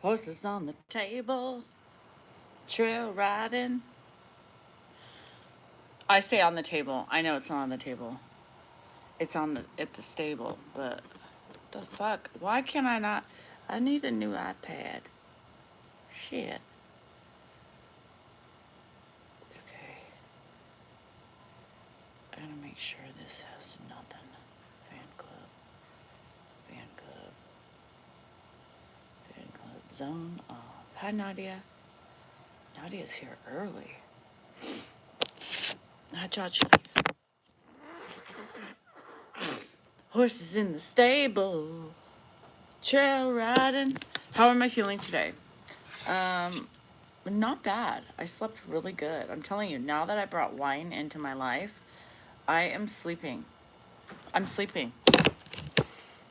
Horses on the table, trail riding. I say on the table. I know it's not on the table. It's at the stable, but the fuck? Why can I not? I need a new iPad. Shit. Okay. I gotta make sure this has nothing. Fan club. Zone off. Hi, Nadia. Nadia's here early. Hi, Chachi. Horses in the stable. Trail riding. How am I feeling today? Not bad. I slept really good. I'm telling you, now that I brought wine into my life, I am sleeping. I'm sleeping.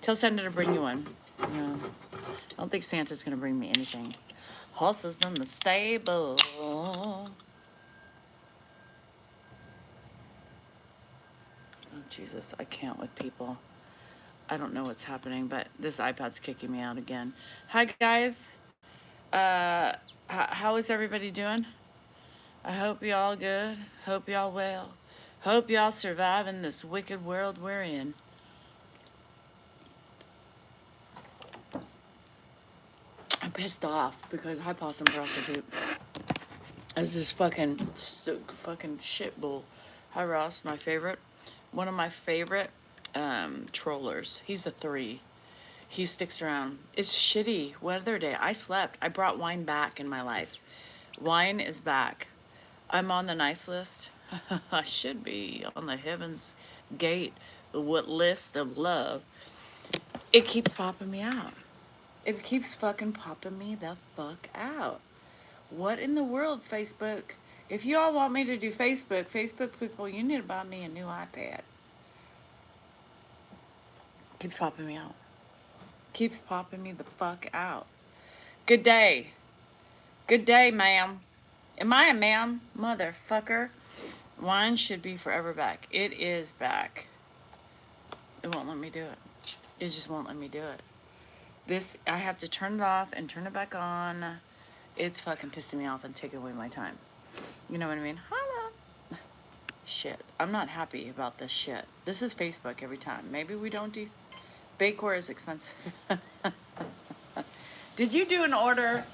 Tell Santa to bring you one. No, I don't think Santa's gonna bring me anything. Horses in the stable. Oh, Jesus, I can't with people. I don't know what's happening, but this iPad's kicking me out again. Hi, guys. How is everybody doing? I hope y'all good. Hope y'all well. Hope y'all surviving this wicked world we're in. I'm pissed off because hi, possum prostitute. This is fucking shit bull. Hi, Ross, my favorite. One of my favorite trollers. He's a 3. He sticks around. It's shitty weather day. I slept. I brought wine back in my life. Wine is back. I'm on the nice list. I should be on the Heaven's Gate list of love. It keeps popping me out. It keeps fucking popping me the fuck out. What in the world, Facebook? If you all want me to do Facebook people, you need to buy me a new iPad. Keeps popping me out. Keeps popping me the fuck out. Good day. Good day, ma'am. Am I a ma'am? Motherfucker. Wine should be forever back. It is back. It won't let me do it. It just won't let me do it. This, I have to turn it off and turn it back on. It's fucking pissing me off and taking away my time. You know what I mean? Holla. Shit. I'm not happy about this shit. This is Facebook every time. Maybe we don't do... Bakeware is expensive. Did you do an order?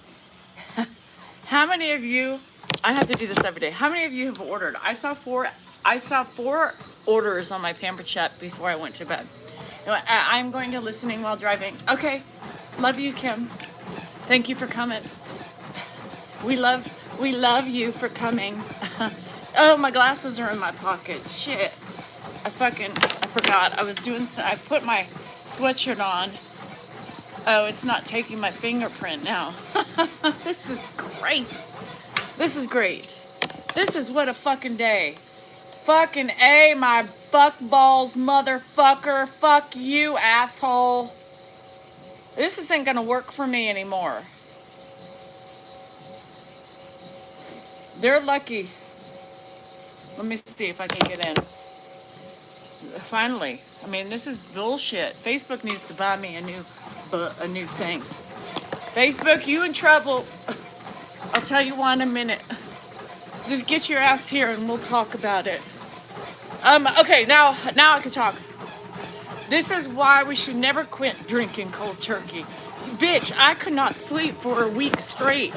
How many of you... I have to do this every day. How many of you have ordered? I saw four orders on my Pampered Chef before I went to bed. I'm going to listening while driving. Okay. Love you, Kim. Thank you for coming. We love you for coming. Oh, my glasses are in my pocket. Shit. I forgot. I put my sweatshirt on. Oh, it's not taking my fingerprint now. This is great. This is great. This is what a fucking day. Fucking A, my fuck balls, motherfucker. Fuck you, asshole. This isn't gonna work for me anymore. They're lucky. Let me see if I can get in. Finally. I mean, this is bullshit. Facebook needs to buy me a new thing. Facebook, you in trouble. I'll tell you why in a minute. Just get your ass here and we'll talk about it. Okay, now I can talk. This is why we should never quit drinking cold turkey. Bitch, I could not sleep for a week straight.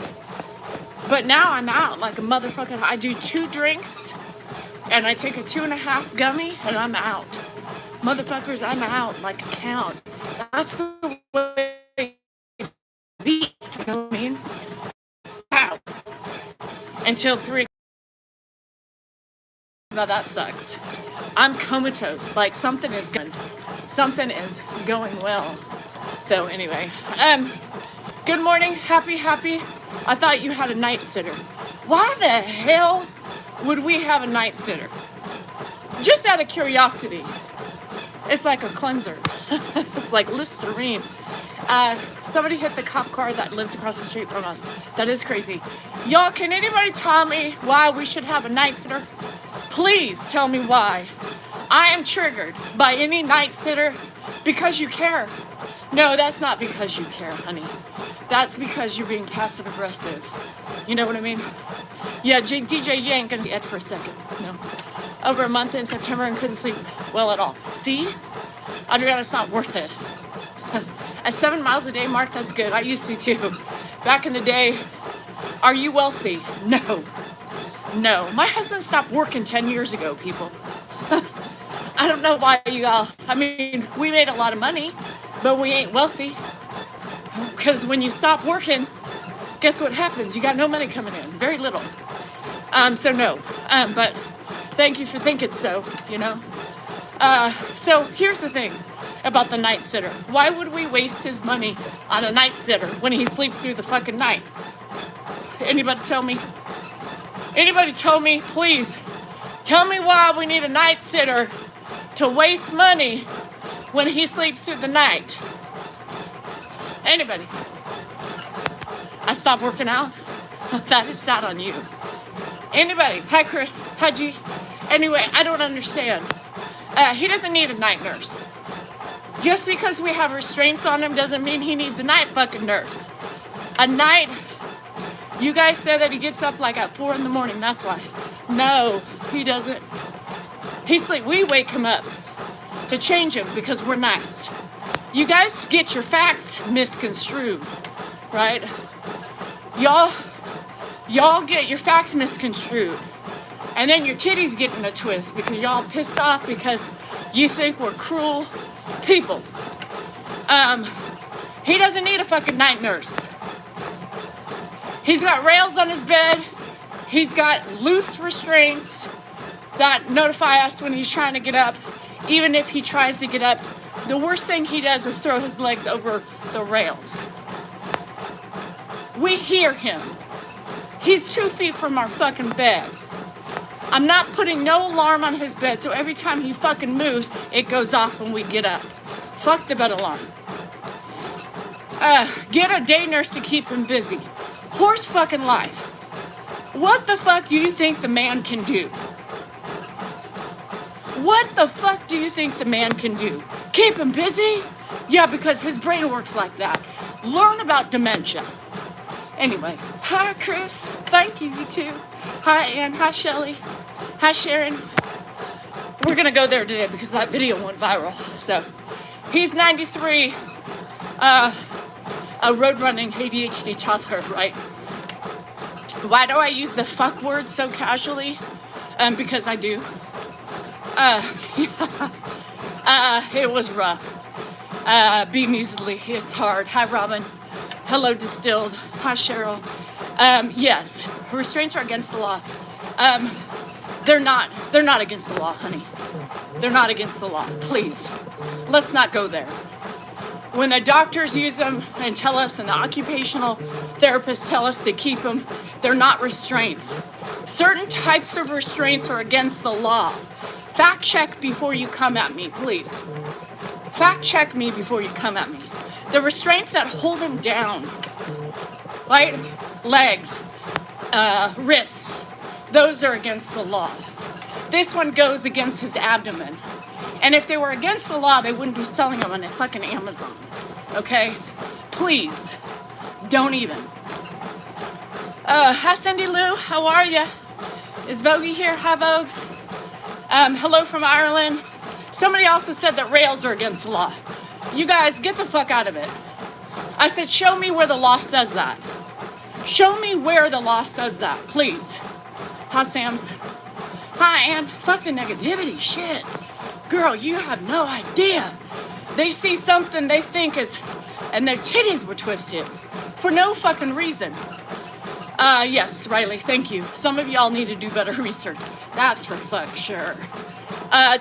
But now I'm out like a motherfucker. I do 2 drinks and I take a 2.5 gummy and I'm out. Motherfuckers, I'm out like a count. That's the way to be, you know what I mean? Out. Until 3. Now that sucks. I'm comatose. Like something is going well. So anyway, good morning. Happy. I thought you had a night sitter. Why the hell would we have a night sitter? Just out of curiosity. It's like a cleanser. It's like Listerine. Somebody hit the cop car that lives across the street from us. That is crazy. Y'all, can anybody tell me why we should have a night sitter? Please tell me why. I am triggered by any night sitter because you care. No, that's not because you care, honey. That's because you're being passive aggressive. You know what I mean? Yeah, DJ, you ain't gonna see Ed for a second. No. Over a month in September and couldn't sleep well at all. See? Adriana, it's not worth it. At 7 miles a day, Mark, that's good. I used to too. Back in the day, are you wealthy? No. No. My husband stopped working 10 years ago, people. I don't know why you all, I mean, we made a lot of money, but we ain't wealthy. Because when you stop working, guess what happens? You got no money coming in, very little. So no, but thank you for thinking so, you know. So here's the thing about the night sitter. Why would we waste his money on a night sitter when he sleeps through the fucking night? Anybody tell me? Anybody tell me, please? Tell me why we need a night sitter to waste money when he sleeps through the night. Anybody? I stopped working out? That is sad on you. Anybody? Hi, Chris. Hi, G. Anyway, I don't understand. He doesn't need a night nurse. Just because we have restraints on him doesn't mean he needs a night fucking nurse. A night, you guys said that he gets up like at 4 in the morning, that's why. No, he doesn't. We wake him up to change him because we're nice. You guys get your facts misconstrued, right? Y'all get your facts misconstrued. And then your titties get in a twist because y'all pissed off because you think we're cruel people. He doesn't need a fucking night nurse. He's got rails on his bed. He's got loose restraints that notify us when he's trying to get up. Even if he tries to get up, the worst thing he does is throw his legs over the rails. We hear him. He's 2 feet from our fucking bed. I'm not putting no alarm on his bed, so every time he fucking moves, it goes off when we get up. Fuck the bed alarm. Get a day nurse to keep him busy. Horse fucking life. What the fuck do you think the man can do? What the fuck do you think the man can do? Keep him busy? Yeah, because his brain works like that. Learn about dementia. Anyway, hi Chris. Thank you, you too. Hi Ann. Hi Shelly. Hi Sharon. We're gonna go there today because that video went viral. So, he's 93. A road running ADHD toddler, right? Why do I use the fuck word so casually? Because I do. It was rough. Be musically, it's hard. Hi Robin. Hello Distilled. Hi Cheryl. Yes, restraints are against the law. They're not against the law, honey. They're not against the law. Please, let's not go there. When the doctors use them and tell us, and the occupational therapists tell us to keep them, they're not restraints. Certain types of restraints are against the law. Fact check before you come at me, please. Fact check me before you come at me. The restraints that hold him down, right? Legs, wrists, those are against the law. This one goes against his abdomen. And if they were against the law, they wouldn't be selling them on a fucking Amazon. Okay? Please, don't even. Hi Cindy Lou, how are ya? Is Vogie here? Hi Vogues. Hello from Ireland. Somebody also said that rails are against the law. You guys, get the fuck out of it. I said, show me where the law says that. Show me where the law says that, please. Hi, Sam's. Hi, Ann. Fuck the negativity, shit. Girl, you have no idea. They see something they think is, and their titties were twisted for no fucking reason. Yes, Riley, thank you. Some of y'all need to do better research. That's for fuck sure.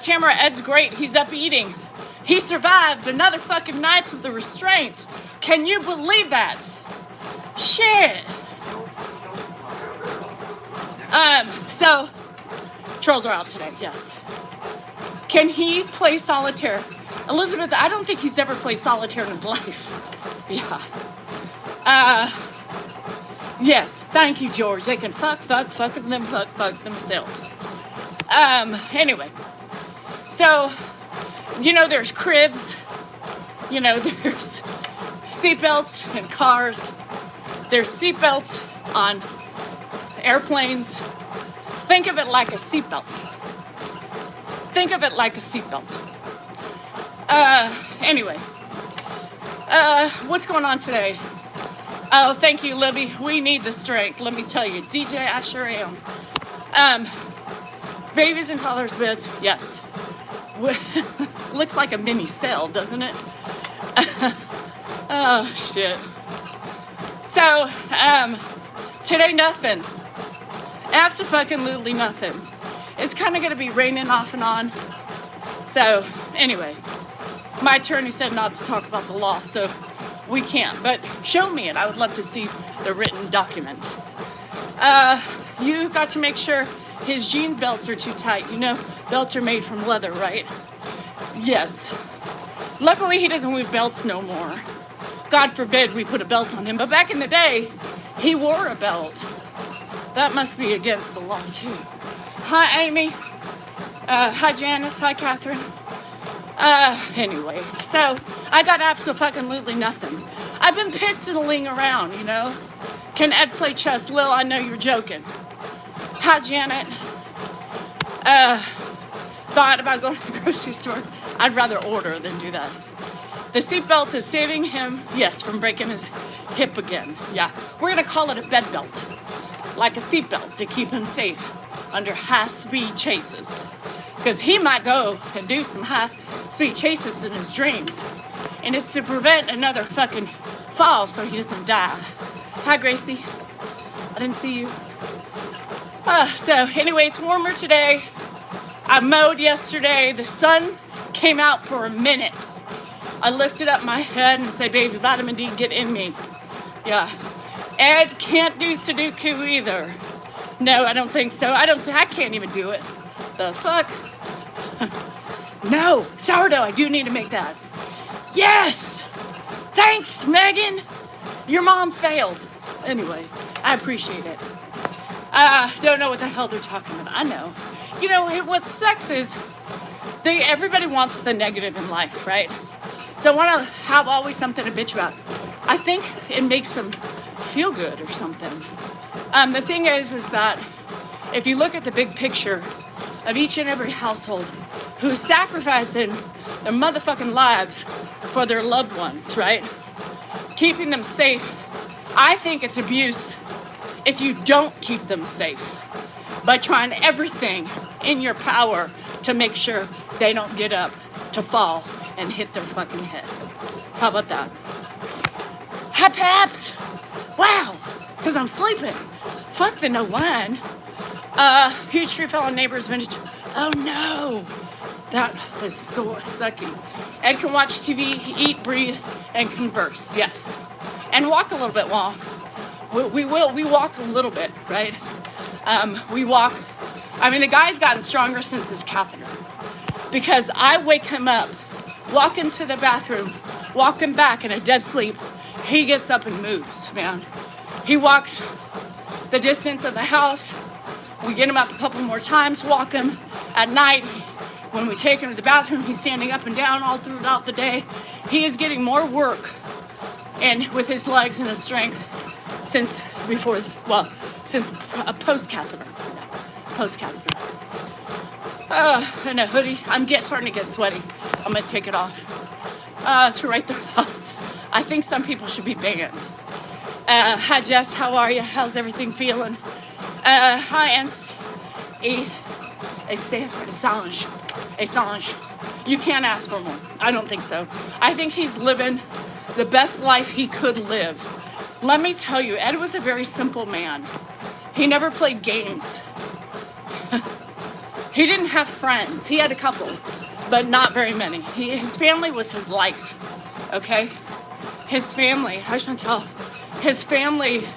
Tamara, Ed's great. He's up eating. He survived another fucking nights of the restraints. Can you believe that? Shit. So, trolls are out today, yes. Can he play solitaire? Elizabeth, I don't think he's ever played solitaire in his life. Yeah. Yes, thank you, George. They can fuck themselves. Anyway. So, you know, there's cribs, You know, there's seatbelts in cars. There's seatbelts on airplanes. Think of it like a seatbelt. Think of it like a seatbelt. Anyway, what's going on today? Oh, thank you, Libby. We need the strength. Let me tell you, DJ, I sure am. Babies and toddlers beds, yes. It looks like a mini cell, doesn't it? Oh, shit. So, today nothing. Absolutely nothing. It's kind of going to be raining off and on. So, anyway, my attorney said not to talk about the law, so we can't. But show me it. I would love to see the written document. You got to make sure his jean belts are too tight. You know, belts are made from leather, right? Yes. Luckily, he doesn't wear belts no more. God forbid we put a belt on him. But back in the day, he wore a belt. That must be against the law, too. Hi, Amy. Hi, Janice. Hi, Catherine. Anyway, so I got absolutely nothing. I've been piddling around, you know. Can Ed play chess? Lil, I know you're joking. Hi, Janet. Thought about going to the grocery store. I'd rather order than do that. The seatbelt is saving him, yes, from breaking his hip again. Yeah, we're gonna call it a bed belt, like a seatbelt to keep him safe under high-speed chases. Because he might go and do some high-speed chases in his dreams. And it's to prevent another fucking fall so he doesn't die. Hi, Gracie. I didn't see you. So anyway, it's warmer today. I mowed yesterday. The sun came out for a minute. I lifted up my head and said, baby, vitamin D, get in me. Yeah. Ed can't do Sudoku either. No, I don't think so. I can't even do it. The fuck? No, sourdough, I do need to make that. Yes! Thanks, Megan! Your mom failed. Anyway, I appreciate it. Don't know what the hell they're talking about. I know. You know, what sucks is everybody wants the negative in life, right? So I want to have always something to bitch about. I think it makes them feel good or something. The thing is that if you look at the big picture of each and every household who's sacrificing their motherfucking lives for their loved ones, right? Keeping them safe. I think it's abuse if you don't keep them safe by trying everything in your power to make sure they don't get up to fall and hit their fucking head. How about that? Hi, Paps! Wow! Because I'm sleeping. Fuck the no wine. Huge tree fell on neighbor's vintage. Oh no! That is so sucky. Ed can watch TV, eat, breathe, and converse. Yes. And walk a little bit while. We walk a little bit, right? We walk. I mean, the guy's gotten stronger since his catheter. Because I wake him up, walk him to the bathroom, walk him back in a dead sleep. He gets up and moves, man. He walks the distance of the house. We get him up a couple more times, walk him at night. When we take him to the bathroom, he's standing up and down all throughout the day. He is getting more work and with his legs and his strength since post-catheter. Post-catheter. And a hoodie. I'm starting to get sweaty. I'm gonna take it off to write their thoughts. I think some people should be banned. Hi Jess, how are you? How's everything feeling? Hi Assange. You can't ask for more. I don't think so. I think he's living the best life he could live. Let me tell you, Ed was a very simple man. He never played games. He didn't have friends. He had a couple, but not very many. His family was his life, okay? His family, how should I tell? His family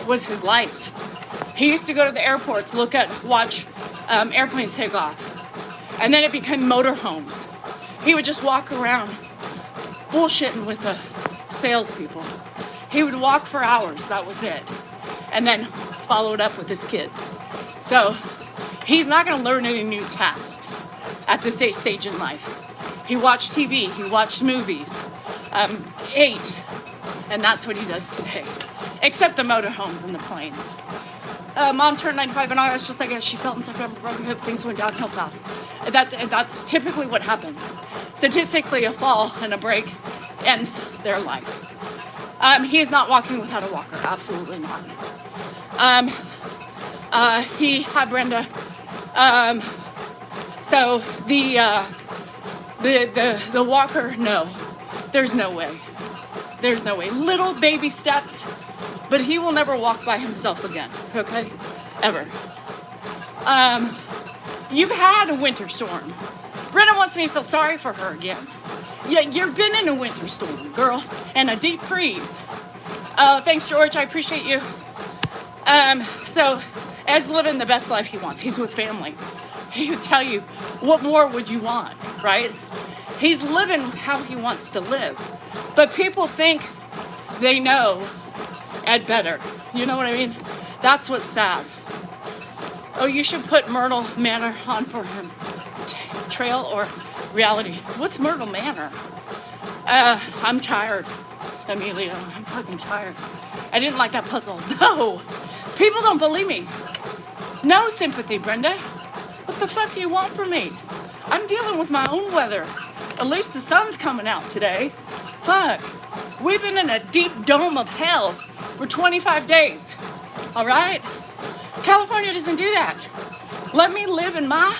was his life. He used to go to the airports, watch airplanes take off. And then it became motorhomes. He would just walk around bullshitting with the salespeople. He would walk for hours, that was it. And then followed up with his kids. So he's not gonna learn any new tasks at this stage in life. He watched TV, he watched movies, ate, and that's what he does today. Except the motorhomes and the planes. Mom turned 95 and I was just like, she felt inside of broken hip, things went downhill fast. That's typically what happens. Statistically, a fall and a break ends their life. He is not walking without a walker, absolutely not. Hi Brenda. So the walker, no, there's no way. There's no way. Little baby steps, but he will never walk by himself again, okay? Ever. You've had a winter storm. Brenda wants me to feel sorry for her again. Yeah, you've been in a winter storm, girl, and a deep freeze. Thanks, George, I appreciate you. So, Ed's living the best life he wants. He's with family. He would tell you, what more would you want, right? He's living how he wants to live. But people think they know Ed better. You know what I mean? That's what's sad. Oh, you should put Myrtle Manor on for him. Trail or reality. What's Myrtle Manor? I'm tired, Amelia. I'm fucking tired. I didn't like that puzzle. No! People don't believe me. No sympathy, Brenda. What the fuck do you want from me? I'm dealing with my own weather. At least the sun's coming out today. Fuck. We've been in a deep dome of hell for 25 days. All right? California doesn't do that. Let me live in my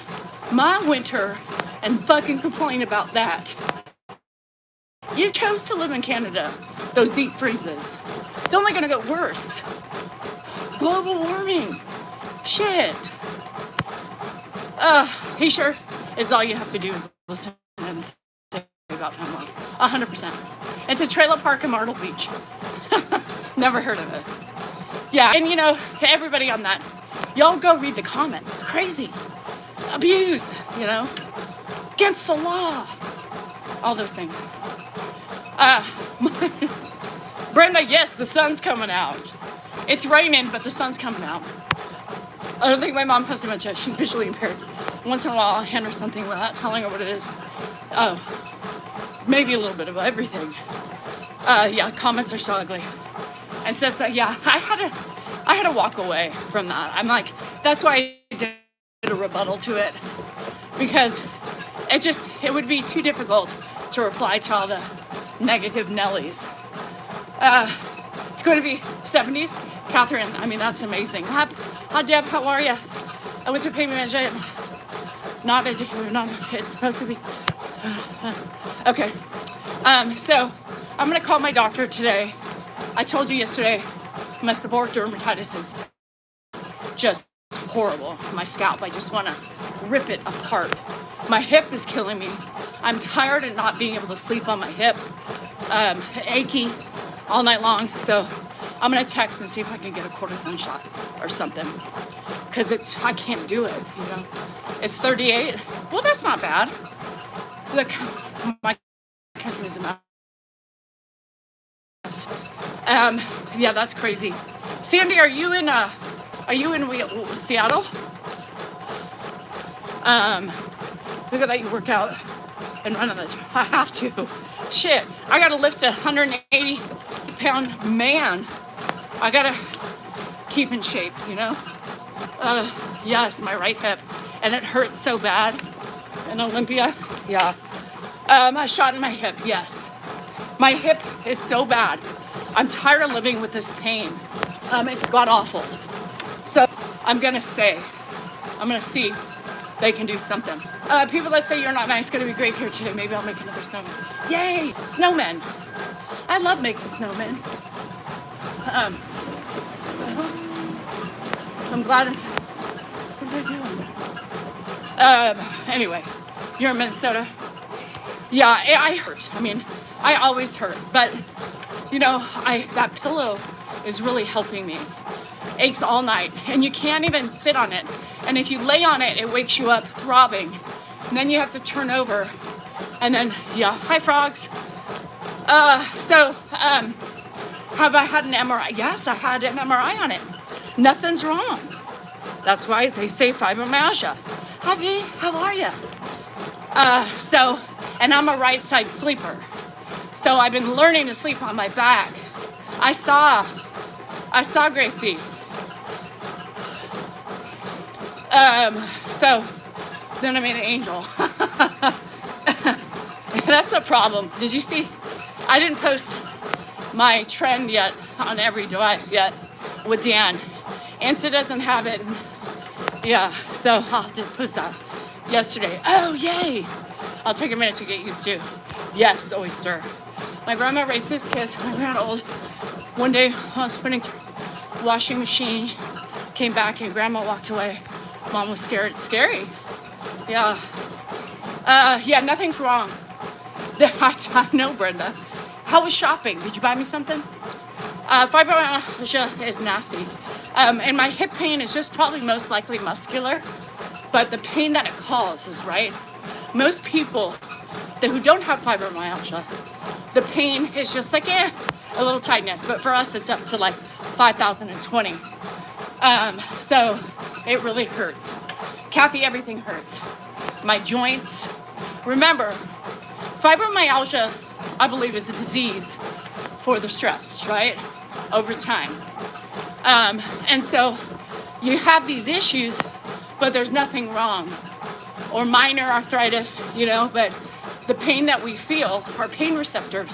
winter and fucking complain about that. You chose to live in Canada, those deep freezes. It's only gonna get worse. Global warming. Shit. He sure is all you have to do is listen to him say about Pembroke. 100%. It's a trailer park in Myrtle Beach. Never heard of it. Yeah, and you know, everybody on that, y'all go read the comments. It's crazy. Abuse, you know, against the law. All those things. Brenda, yes, the sun's coming out. It's raining, but the sun's coming out. I don't think my mom has dementia. She's visually impaired. Once in a while, I'll hand her something without telling her what it is. Oh, maybe a little bit of everything. Yeah, comments are so ugly. And so yeah, I had to walk away from that. I'm like, that's why I did a rebuttal to it, because it would be too difficult to reply to all the negative Nellies. It's going to be 70s. Catherine, I mean, that's amazing. Hi, Deb, how are you? I went to payment manager. Not educated, it's supposed to be. Okay. So I'm going to call my doctor today. I told you yesterday, my seborrheic dermatitis is just horrible. My scalp, I just want to rip it apart. My hip is killing me. I'm tired of not being able to sleep on my hip. Achy all night long. So I'm going to text and see if I can get a cortisone shot or something. Because I can't do it, you know. It's 38. Well, that's not bad. Look, my country is a mess. Yeah, that's crazy. Sandy, are you in Seattle? Look at that, you work out and run on the. I have to. Shit, I gotta lift a 180-pound man. I gotta keep in shape, you know? Yes, my right hip, and it hurts so bad. In Olympia, yeah. A shot in my hip, yes. My hip is so bad. I'm tired of living with this pain. It's god awful. So I'm gonna see if they can do something. People that say you're not nice, gonna be great here today. Maybe I'll make another snowman. Yay, snowmen. I love making snowmen. I'm glad it's, what are they doing? Anyway, you're in Minnesota? Yeah, I hurt. I mean, I always hurt, but you know, that pillow is really helping me. Aches all night, and you can't even sit on it. And if you lay on it, it wakes you up throbbing. And then you have to turn over. And then, yeah, hi frogs. Have I had an MRI? Yes, I had an MRI on it. Nothing's wrong. That's why they say fibromyalgia. Hi V, how are you? and I'm a right side sleeper. So I've been learning to sleep on my back. I saw Gracie. So then I made an angel. That's the problem. Did you see? I didn't post my trend yet on every device yet with Dan. Insta doesn't have it. Yeah, so I'll have to post that yesterday. Oh, yay! I'll take a minute to get used to. Yes, oyster. My grandma raised this kids. My grandma old. One day I was putting washing machine, came back and grandma walked away. Mom was scared. It's scary. Yeah. Yeah, nothing's wrong. I know, Brenda. How was shopping? Did you buy me something? Fibromyalgia is nasty. And my hip pain is just probably most likely muscular, but the pain that it causes, right? Most people who don't have fibromyalgia, the pain is just like, a little tightness, but for us it's up to like 5,020. So it really hurts. Kathy, everything hurts. My joints. Remember, fibromyalgia, I believe, is a disease for the stress, right? Over time. And so you have these issues, but there's nothing wrong. Or minor arthritis, but the pain that we feel, our pain receptors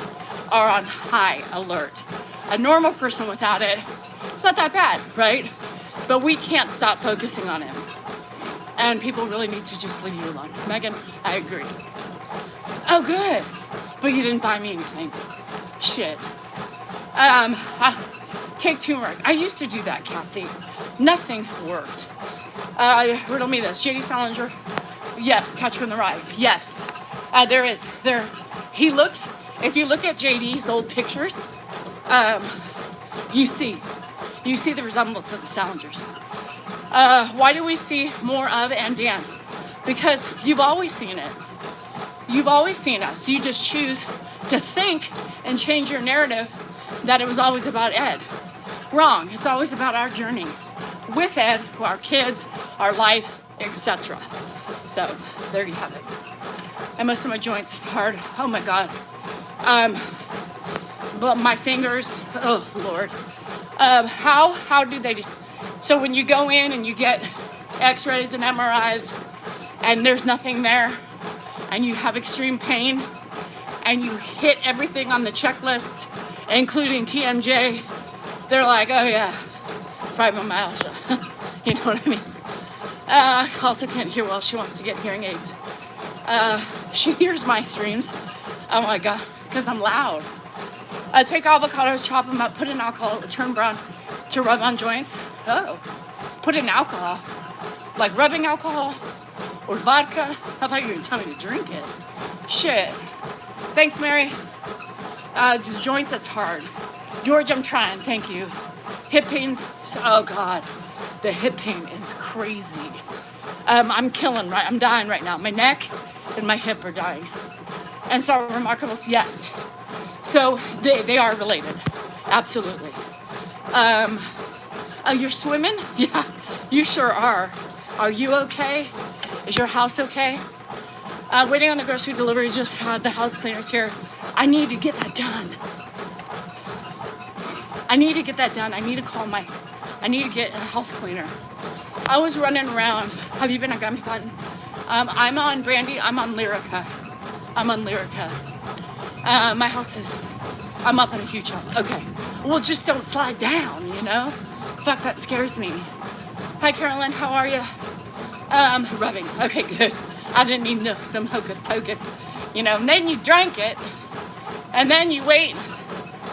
are on high alert. A normal person without it, it's not that bad, right? But we can't stop focusing on it. And people really need to just leave you alone. Megan, I agree. Oh, good. But you didn't buy me anything. Shit. Take turmeric. I used to do that, Kathy. Nothing worked. Riddle me this. J.D. Salinger. Yes. Catcher in the Rye. Yes. He looks, if you look at JD's old pictures, you see the resemblance of the Salingers. Why do we see more of and Dan? Because you've always seen it. You've always seen us. You just choose to think and change your narrative that it was always about Ed. Wrong. It's always about our journey with Ed, our kids, our life, etc. So there you have it. And most of my joints is hard. Oh my God. But my fingers, oh Lord. How do they just, so when you go in and you get x-rays and MRIs and there's nothing there and you have extreme pain and you hit everything on the checklist, including TMJ, they're like, oh yeah, fibromyalgia. You know what I mean? I also can't hear well. She wants to get hearing aids. She hears my streams. Oh my God, because I'm loud. Take avocados, chop them up, put in alcohol, turn brown to rub on joints. Oh, put in alcohol, like rubbing alcohol or vodka. I thought you were gonna tell me to drink it. Shit. Thanks, Mary. Joints, that's hard. George, I'm trying, thank you. Hip pains, oh God, the hip pain is crazy. I'm dying right now. My neck and my hip are dying. And so remarkables, yes. So they are related, absolutely. Oh, you're swimming? Yeah, you sure are. Are you okay? Is your house okay? Waiting on the grocery delivery, just had the house cleaners here. I need to get that done. I need to get a house cleaner. I was running around. Have you been on Gummy Button? I'm on Brandy. I'm on Lyrica. My house is, I'm up on a huge hill. Okay. Well, just don't slide down, Fuck, that scares me. Hi, Carolyn. How are you? Rubbing. Okay, good. I didn't need some hocus pocus, and then you drank it, and then you wait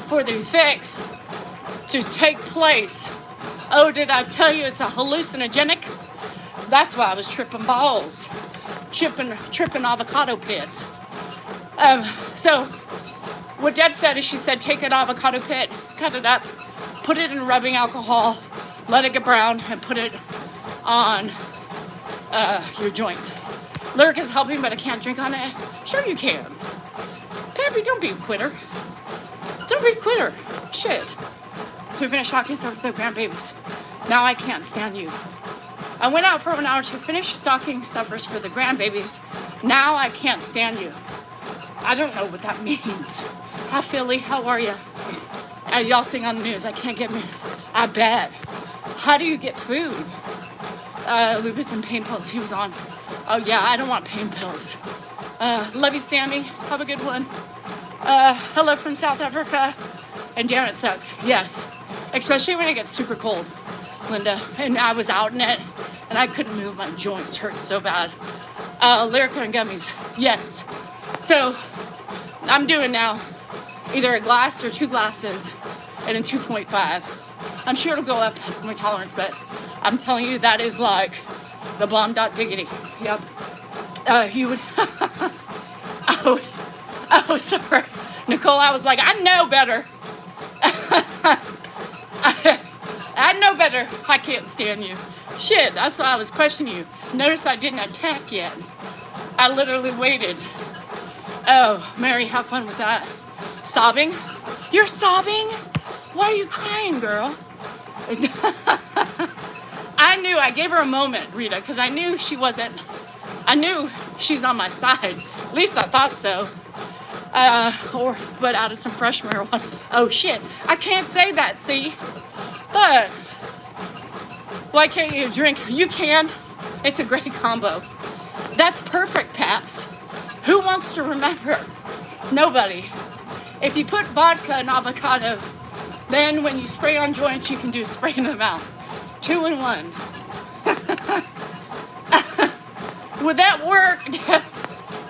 for the effects to take place. Oh, did I tell you it's a hallucinogenic? That's why I was tripping balls, tripping avocado pits. So what Deb said is she said, take an avocado pit, cut it up, put it in rubbing alcohol, let it get brown, and put it on your joints. Lyrica's helping, but I can't drink on it. Sure you can. Pappy, don't be a quitter. Shit. So we finished talking stuff with the grandbabies. Now I can't stand you. I went out for 1 hour to finish stocking stuffers for the grandbabies. Now I can't stand you. I don't know what that means. Hi, Philly. How are you? Y'all sing on the news. I can't get me. I bet. How do you get food? Louboutin pain pills. He was on. Oh, yeah. I don't want pain pills. Love you, Sammy. Have a good one. Hello from South Africa. And damn, it sucks. Yes. Especially when it gets super cold, Linda. And I was out in it, and I couldn't move. My joints hurt so bad. Lyrica and gummies. Yes. So, I'm doing now either a glass or 2 glasses and a 2.5. I'm sure it'll go up past my tolerance, but I'm telling you, that is like the bomb dot diggity. Yep. You would, oh, sorry. Nicole, I was like, I know better. I know better. I can't stand you. Shit, that's why I was questioning you. Notice I didn't attack yet. I literally waited. Oh, Mary, have fun with that. Sobbing? You're sobbing? Why are you crying, girl? I gave her a moment, Rita, because I knew she's on my side. At least I thought so. But out of some fresh marijuana. Oh, shit. I can't say that, see? But why can't you drink? You can. It's a great combo. That's perfect, Paps. Who wants to remember? Nobody. If you put vodka and avocado, then when you spray on joints, you can do spray in the mouth. 2 in 1. Would that work?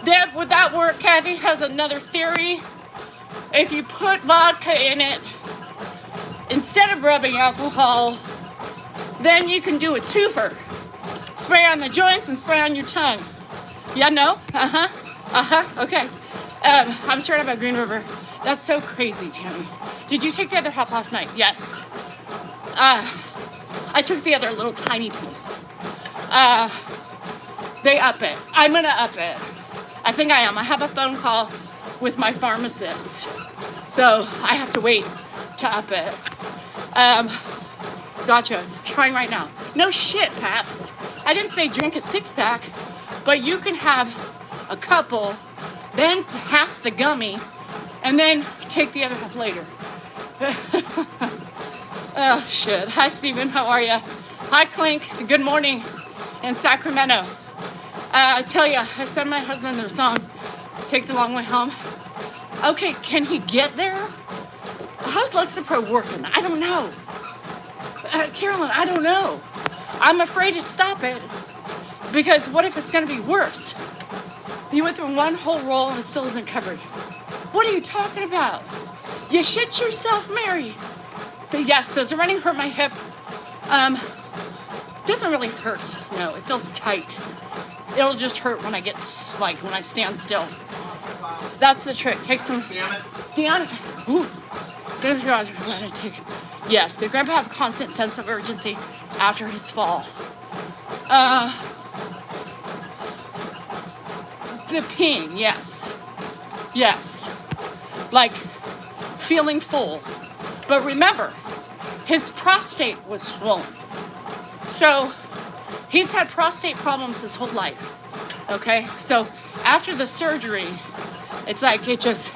Deb, would that work? Kathy has another theory. If you put vodka in it, instead of rubbing alcohol, then you can do a twofer. Spray on the joints and spray on your tongue. Yeah, no? Okay. I'm sorry about Green River. That's so crazy, Tammy. Did you take the other half last night? Yes. I took the other little tiny piece. They up it. I'm gonna up it. I think I am. I have a phone call with my pharmacist. So I have to wait to up it. Gotcha. Trying right now. No shit, Paps. I didn't say drink a 6-pack, but you can have a couple, then half the gummy, and then take the other half later. Oh, shit. Hi, Steven. How are you? Hi, Clink. Good morning in Sacramento. I tell you, I sent my husband the song, Take the Long Way Home. Okay, can he get there? How's Lexapro working? I don't know. Carolyn, I don't know. I'm afraid to stop it because what if it's going to be worse? You went through 1 whole roll and it still isn't covered. What are you talking about? You shit yourself, Mary. Yes, does the running hurt my hip? Doesn't really hurt. No, it feels tight. It'll just hurt when I get, when I stand still. That's the trick. Take some. Damn it. Ooh. Yes, did Grandpa have a constant sense of urgency after his fall? The peeing, yes. Yes. Like feeling full. But remember, his prostate was swollen. So he's had prostate problems his whole life. Okay? So after the surgery, it's like it just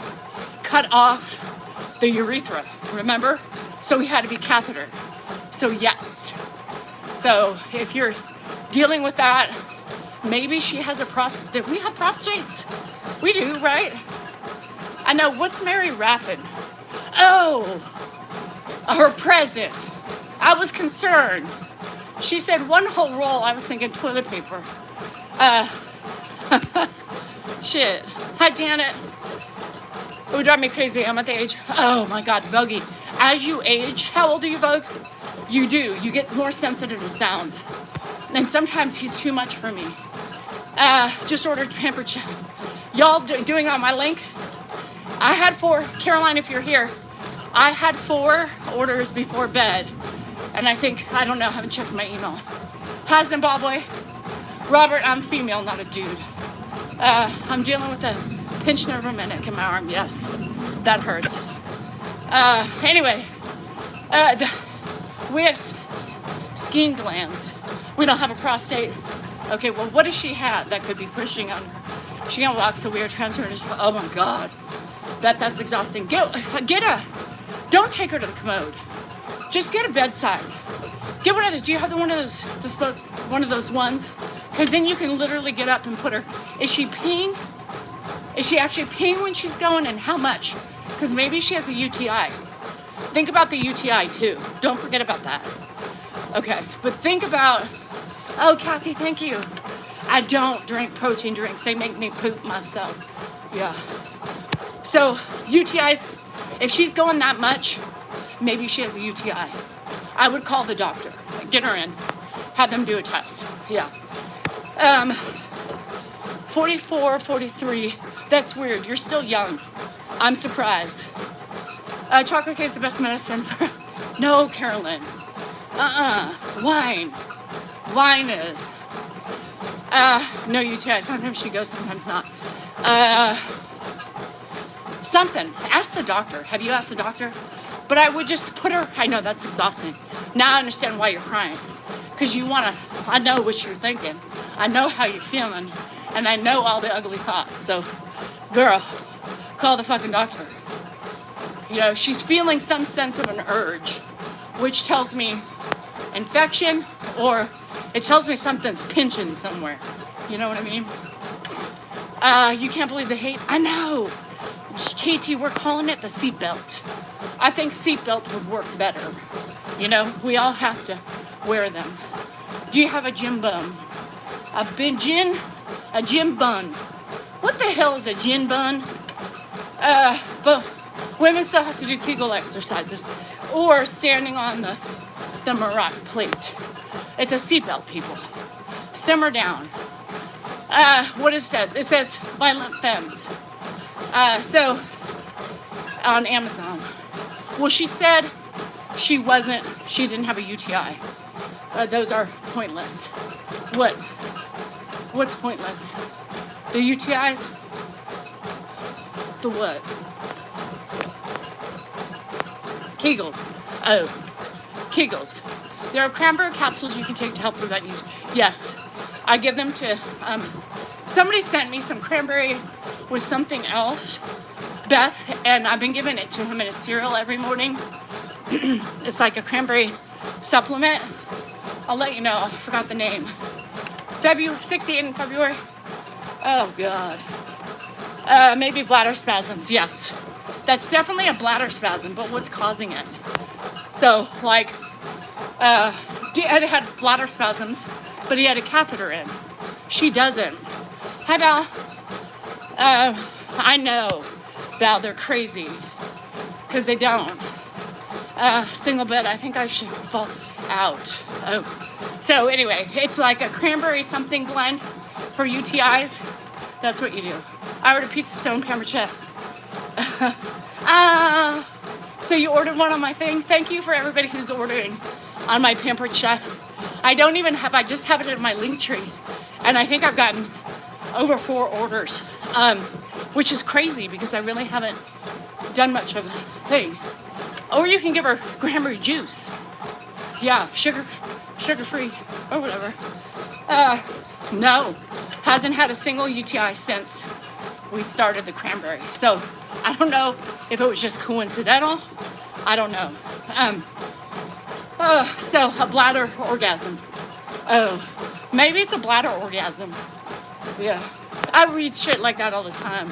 cut off the urethra, remember? So he had to be cathetered. So yes. So if you're dealing with that, maybe she has a prostate. We have prostates. We do, right? I know. What's Mary rapping? Oh, her present. I was concerned. She said 1 whole roll. I was thinking toilet paper. Shit. Hi, Janet. It would drive me crazy. I'm at the age. Oh my God, Bogey. As you age, how old are you, folks? You do. You get more sensitive to sounds. And sometimes he's too much for me. Just ordered Pampered Chef. Y'all doing on my link? I had 4. Caroline, if you're here, I had 4 orders before bed. And I don't know, I haven't checked my email. Hi, Zimbabwe. Robert, I'm female, not a dude. I'm dealing with a pinched nerve in my arm. Yes, that hurts. Anyway, we have skin glands. We don't have a prostate. Okay, well, what does she have that could be pushing on her? She can't walk, so we are transferring her. Oh my God. That's exhausting. Don't take her to the commode. Just get a bedside. Get one of those. Do you have one of those ones? Because then you can literally get up and put her. Is she peeing? Is she actually peeing when she's going, and how much? Because maybe she has a UTI. Think about the UTI too. Don't forget about that. Okay, but think about, oh, Kathy, thank you. I don't drink protein drinks. They make me poop myself. Yeah. So UTIs, if she's going that much, maybe she has a UTI. I would call the doctor, get her in, have them do a test. Yeah. 44, 43, that's weird. You're still young. I'm surprised. Chocolate cake is the best medicine for, no, Carolyn. Wine. Wine is. No UTI. Sometimes she goes, sometimes not. Something. Ask the doctor. Have you asked the doctor? But I would just put her, I know that's exhausting. Now I understand why you're crying. Because you want to, I know what you're thinking. I know how you're feeling. And I know all the ugly thoughts. So, girl, call the fucking doctor. You know, she's feeling some sense of an urge, which tells me infection, or it tells me something's pinching somewhere. You know what I mean? You can't believe the hate. I know. Katie, we're calling it the seatbelt. I think seatbelt would work better. You know, we all have to wear them. Do you have a gym bum? A gym bun. What the hell is a gym bun? But women still have to do Kegel exercises or standing on the Marat plate. It's a seatbelt, people. Simmer down. What it says? It says Violent Femmes. So, on Amazon. Well, she said she didn't have a UTI. Those are pointless. What's pointless? The UTIs? The what? Kegels. Oh, Kegels. There are cranberry capsules you can take to help prevent UTI. Yes, I give them to, somebody sent me some cranberry with something else, Beth, and I've been giving it to him in a cereal every morning. It's like a cranberry supplement. I'll let you know. I forgot the name. 68 in February. Oh, God. Maybe bladder spasms. Yes. That's definitely a bladder spasm, but what's causing it? So, like, Ed had bladder spasms, but he had a catheter in. She doesn't. Hi, Val. I know, Val, they're crazy. Because they don't. Single bed, I think I should fall out. Oh. So anyway, it's like a cranberry something blend for UTIs. That's what you do. I ordered Pizza Stone Pampered Chef. So you ordered one on my thing. Thank you for everybody who's ordering on my Pampered Chef. I just have it in my link tree. And I think I've gotten over 4 orders, which is crazy because I really haven't done much of a thing. Or you can give her cranberry juice. Yeah, sugar-free or whatever. No, hasn't had a single UTI since we started the cranberry. So I don't know if it was just coincidental. I don't know. So a bladder orgasm. Oh, maybe it's a bladder orgasm. Yeah, I read shit like that all the time.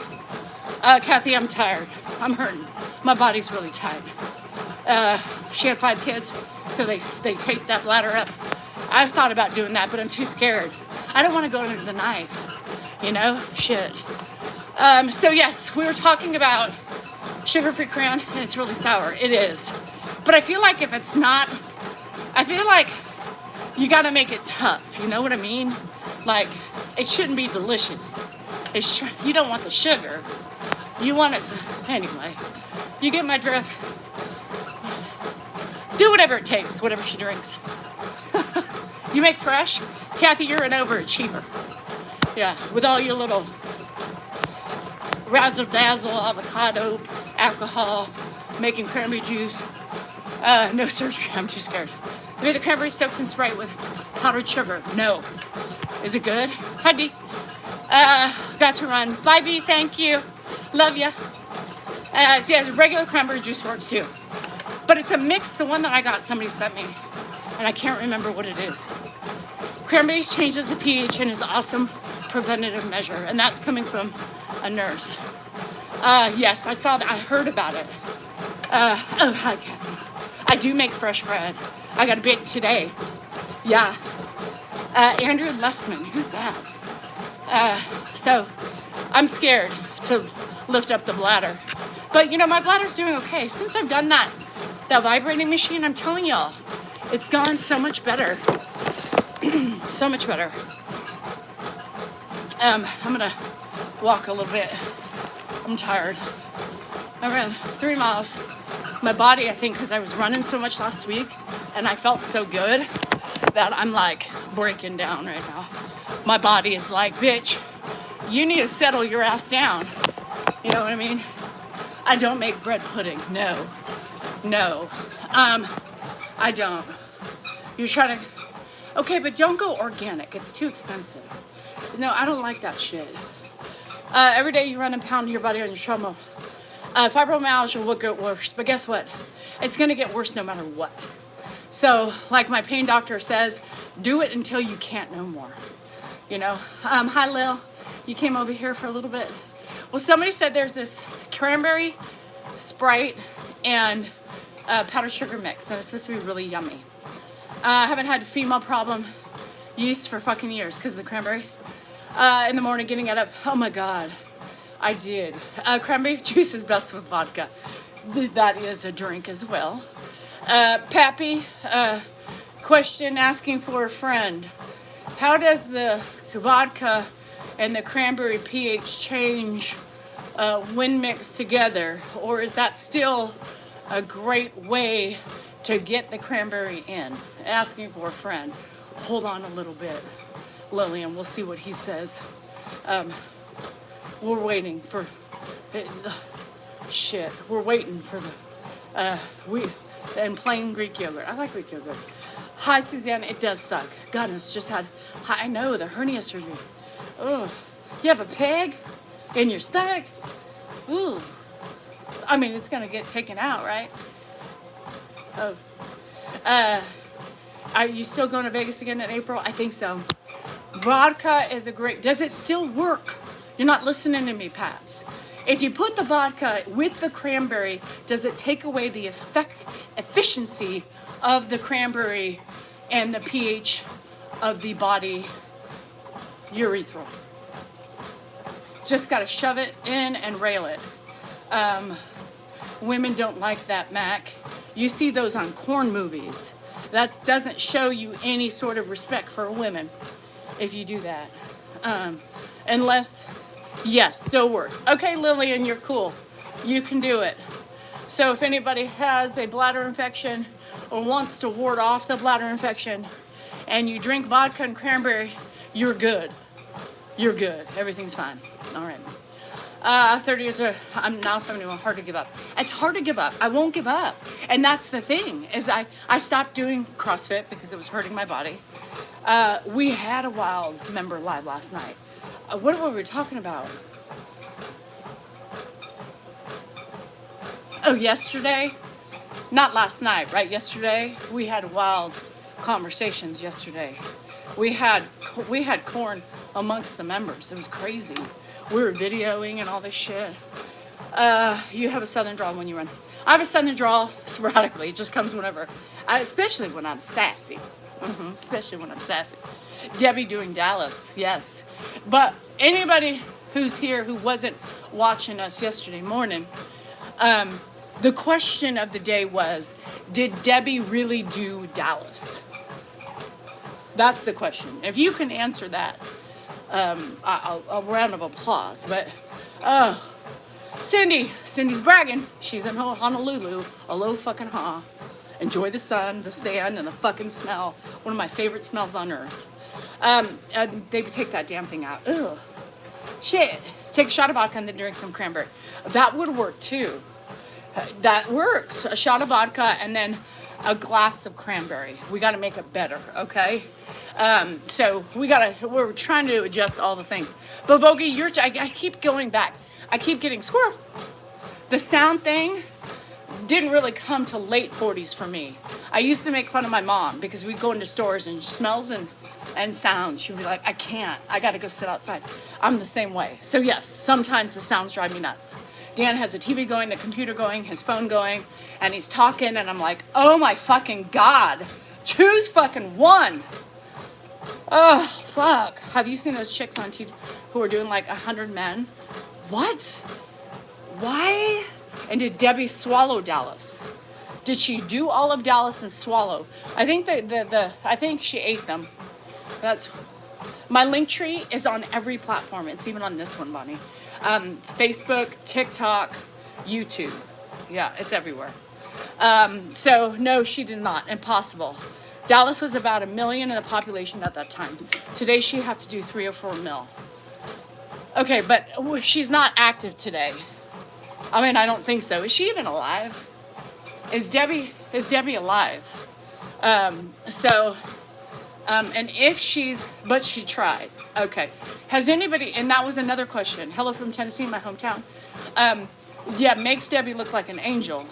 Kathy, I'm tired. I'm hurting. My body's really tight. She had 5 kids, so they taped that bladder up. I've thought about doing that, but I'm too scared. I don't want to go under the knife, you know? Shit. So yes, we were talking about sugar-free crayon, and it's really sour. It is. But I feel like if it's not, I feel like you gotta make it tough, you know what I mean? Like, it shouldn't be delicious. You don't want the sugar. You want it to, anyway. You get my drift. Do whatever it takes, whatever she drinks. You make fresh? Kathy, you're an overachiever. Yeah, with all your little razzle-dazzle, avocado, alcohol, making cranberry juice. No surgery, I'm too scared. Maybe the cranberry soaked in Sprite with powdered sugar. No. Is it good? Hi, Dee. got to run. Bye, B. Thank you. Love ya. Yeah, regular cranberry juice works too. But it's a mix. The one that I got, somebody sent me, and I can't remember what it is. Cranberries changes the pH and is awesome preventative measure, and that's coming from a nurse. Yes, I saw that. I heard about it. Oh, hi, Kathy. I do make fresh bread. I got a bake today. Yeah. Andrew Lessman. Who's that? So I'm scared to lift up the bladder. But you know, my bladder's doing okay. Since I've done that vibrating machine, I'm telling y'all, it's gone so much better. So much better. I'm gonna walk a little bit. I'm tired. I ran 3 miles. My body, I think, because I was running so much last week and I felt so good that I'm like breaking down right now. My body is like, bitch, you need to settle your ass down. You know what I mean? I don't make bread pudding. No. I don't. You're trying to, okay, but don't go organic. It's too expensive. No, I don't like that shit. Every day you run and pound your body on your treadmill. Fibromyalgia will get worse, but guess what? It's gonna get worse no matter what. So, like my pain doctor says, do it until you can't no more. You know? Hi Lil, you came over here for a little bit. Well, somebody said there's this cranberry, Sprite, and powdered sugar mix, and it's supposed to be really yummy. I haven't had a female problem yeast for fucking years because of the cranberry. In the morning, getting it up. Oh my God, I did. Cranberry juice is best with vodka. That is a drink as well. Pappy, question asking for a friend. How does the vodka and the cranberry pH change when mixed together? Or is that still a great way to get the cranberry in? Asking for a friend. Hold on a little bit, Lillian. We'll see what he says. We're waiting for shit. We're waiting for the and plain Greek yogurt. I like Greek yogurt. Hi, Suzanne. It does suck. Goodness, just had. I know the hernia surgery. Oh, you have a peg in your stomach. Ooh. I mean, it's gonna get taken out, right? Oh. Are you still going to Vegas again in April? I think so. Vodka is a great. Does it still work? You're not listening to me, Paps. If you put the vodka with the cranberry, does it take away the efficiency of the cranberry and the pH of the body urethral? Just got to shove it in and rail it. Women don't like that, Mac. You see those on corn movies. That doesn't show you any sort of respect for women if you do that. Unless, yes, still works. Okay, Lillian, you're cool. You can do it. So if anybody has a bladder infection or wants to ward off the bladder infection and you drink vodka and cranberry, you're good. You're good. Everything's fine. All right. 30 years old. I'm now 71. Hard to give up. It's hard to give up. I won't give up. And that's the thing, is I stopped doing CrossFit because it was hurting my body. We had a Wild member live last night. What were we talking about? Oh, yesterday? Not last night, right? Yesterday? We had Wild conversations yesterday. We had corn amongst the members. It was crazy. We were videoing and all this shit. You have a southern drawl when you run. I have a southern drawl sporadically. It just comes whenever. Especially when I'm sassy. Especially when I'm sassy. Debbie doing Dallas, yes. But anybody who's here who wasn't watching us yesterday morning, the question of the day was, did Debbie really do Dallas? That's the question. If you can answer that, a round of applause. But Cindy's bragging. She's in Honolulu. Aloha fucking ha. Enjoy the sun, the sand, and the fucking smell. One of my favorite smells on earth. They would take that damn thing out. Ugh. Shit. Take a shot of vodka and then drink some cranberry. That would work too. That works. A shot of vodka and then a glass of cranberry. We got to make it better, okay? So we're trying to adjust all the things. But Vogie, I keep going back. I keep getting squirrel. The sound thing didn't really come to late 40s for me. I used to make fun of my mom because we'd go into stores and smells and sounds. She'd be like, I can't. I got to go sit outside. I'm the same way. So yes, sometimes the sounds drive me nuts. Dan has the TV going, the computer going, his phone going, and he's talking, and I'm like, oh my fucking God. Choose fucking one. Oh, fuck. Have you seen those chicks on TV who are doing like 100 men? What? Why? And did Debbie swallow Dallas? Did she do all of Dallas and swallow? I think I think she ate them. That's my link tree is on every platform. It's even on this one, Bonnie. Facebook, TikTok, YouTube. Yeah, it's everywhere. So no, she did not. Impossible. Dallas was about 1 million in the population at that time. Today she'd have to do 3 or 4 mil. Okay, but she's not active today. I mean, I don't think so. Is she even alive? Is Debbie alive? And if but she tried. Okay. Has anybody, and that was another question. Hello from Tennessee, my hometown. Yeah, makes Debbie look like an angel.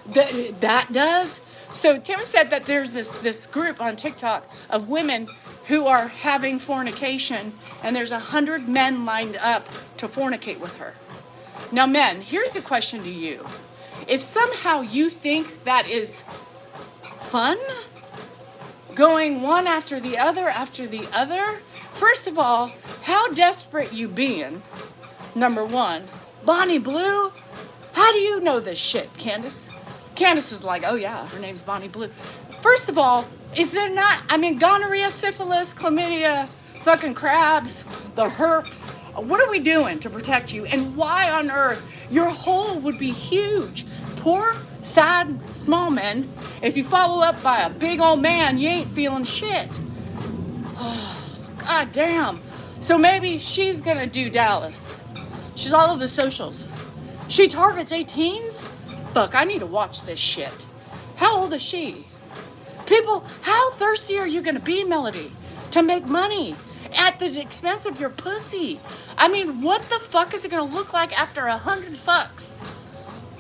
That does? So Tim said that there's this group on TikTok of women who are having fornication, and there's 100 men lined up to fornicate with her. Now, men, here's a question to you. If somehow you think that is fun, going one after the other, first of all, how desperate you being, number one. Bonnie Blue, how do you know this shit, Candace? Candace is like, oh yeah, her name's Bonnie Blue. First of all, is there not, gonorrhea, syphilis, chlamydia, fucking crabs, the herpes, what are we doing to protect you? And why on earth? Your hole would be huge. Poor, sad, small men. If you follow up by a big old man, you ain't feeling shit. Oh, God damn. So maybe she's gonna do Dallas. She's all over the socials. She targets 18s? Fuck, I need to watch this shit. How old is she? People, how thirsty are you gonna be, Melody, to make money at the expense of your pussy? What the fuck is it gonna look like after 100 fucks?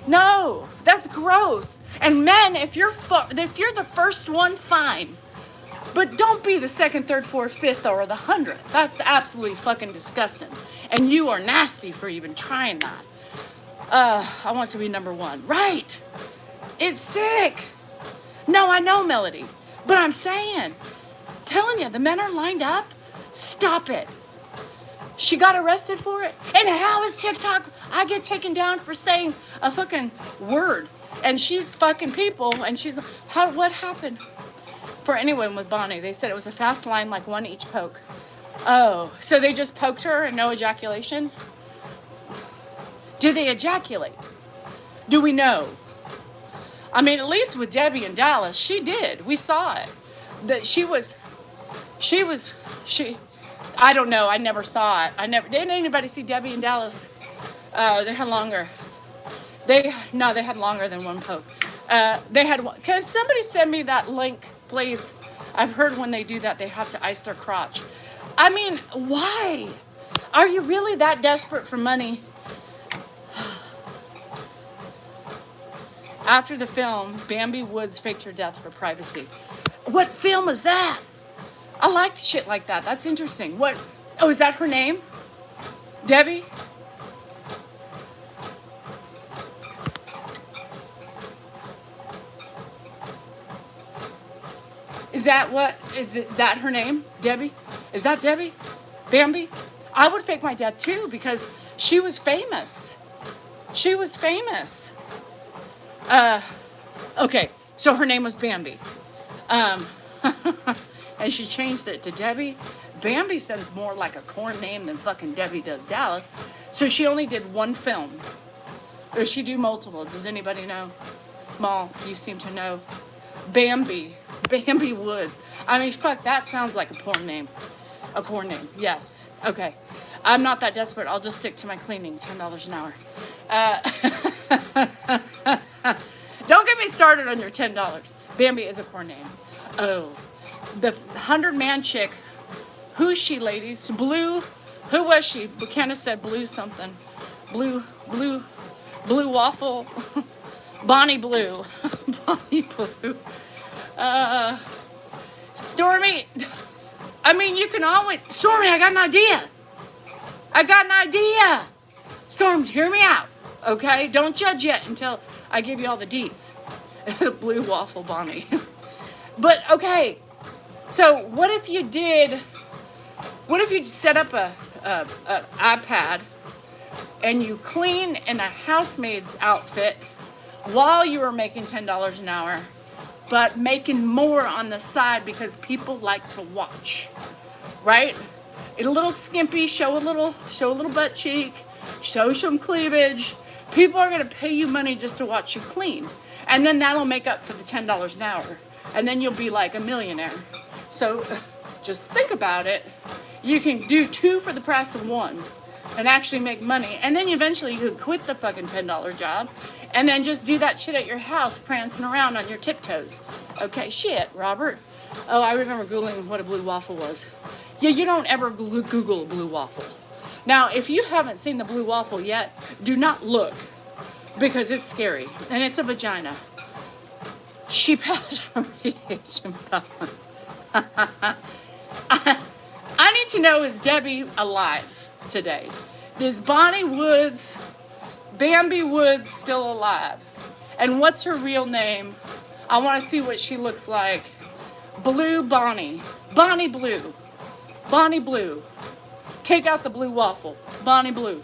No, that's gross. And men, if you're the first one, fine. But don't be the second, third, fourth, fifth, or the 100th. That's absolutely fucking disgusting. And you are nasty for even trying that. I want to be number one. Right. It's sick. No, I know, Melody. But I'm telling you, the men are lined up. Stop it. She got arrested for it. And how is TikTok? I get taken down for saying a fucking word. And she's fucking people. And she's, what happened? For anyone with Bonnie, they said it was a fast line, like one each poke. Oh, so they just poked her and no ejaculation? Do they ejaculate? Do we know? At least with Debbie and Dallas, she did. We saw it. That I don't know. I never saw it. Didn't anybody see Debbie and Dallas? They had longer. They had longer than one poke. They had one. Can somebody send me that link, please? I've heard when they do that, they have to ice their crotch. Why? Are you really that desperate for money? After the film, Bambi Woods faked her death for privacy. What film is that? I like shit like that. That's interesting. What? Oh, is that her name? Debbie? Is that her name? Debbie? Is that Debbie? Bambi? I would fake my death too because she was famous. She was famous. Okay, so her name was Bambi. And she changed it to Debbie. Bambi said it's more like a corn name than fucking Debbie does Dallas. So she only did one film. Or does she do multiple? Does anybody know? Maul, you seem to know. Bambi Woods. Fuck, that sounds like a porn name. A corn name, yes. Okay. I'm not that desperate. I'll just stick to my cleaning, $10 an hour. Don't get me started on your $10. Bambi is a corn name. Oh. the 100-man chick. Who's she, ladies? Blue. Who was she? Buchanan said blue something. Blue waffle. Bonnie Blue. Bonnie Blue. Stormy. I mean, you can always. Stormy, I got an idea. Storms, hear me out. Okay? Don't judge yet until I give you all the deets. Blue waffle Bonnie. But, okay. So, what if you set up a iPad and you clean in a housemaid's outfit while you were making $10 an hour, but making more on the side because people like to watch, right? A little skimpy, show a little butt cheek, show some cleavage. People are gonna pay you money just to watch you clean, and then that'll make up for the $10 an hour, and then you'll be like a millionaire. So, just think about it. You can do 2 for the price of 1 and actually make money. And then eventually you could quit the fucking $10 job and then just do that shit at your house, prancing around on your tiptoes. Okay, shit, Robert. Oh, I remember Googling what a blue waffle was. Yeah, you don't ever Google a blue waffle. Now, if you haven't seen the blue waffle yet, do not look because it's scary and it's a vagina. She passed from radiation balance. I need to know, is Debbie alive today? Is Bonnie Woods, Bambi Woods still alive? And what's her real name? I want to see what she looks like. Blue Bonnie. Bonnie Blue. Bonnie Blue. Take out the blue waffle. Bonnie Blue.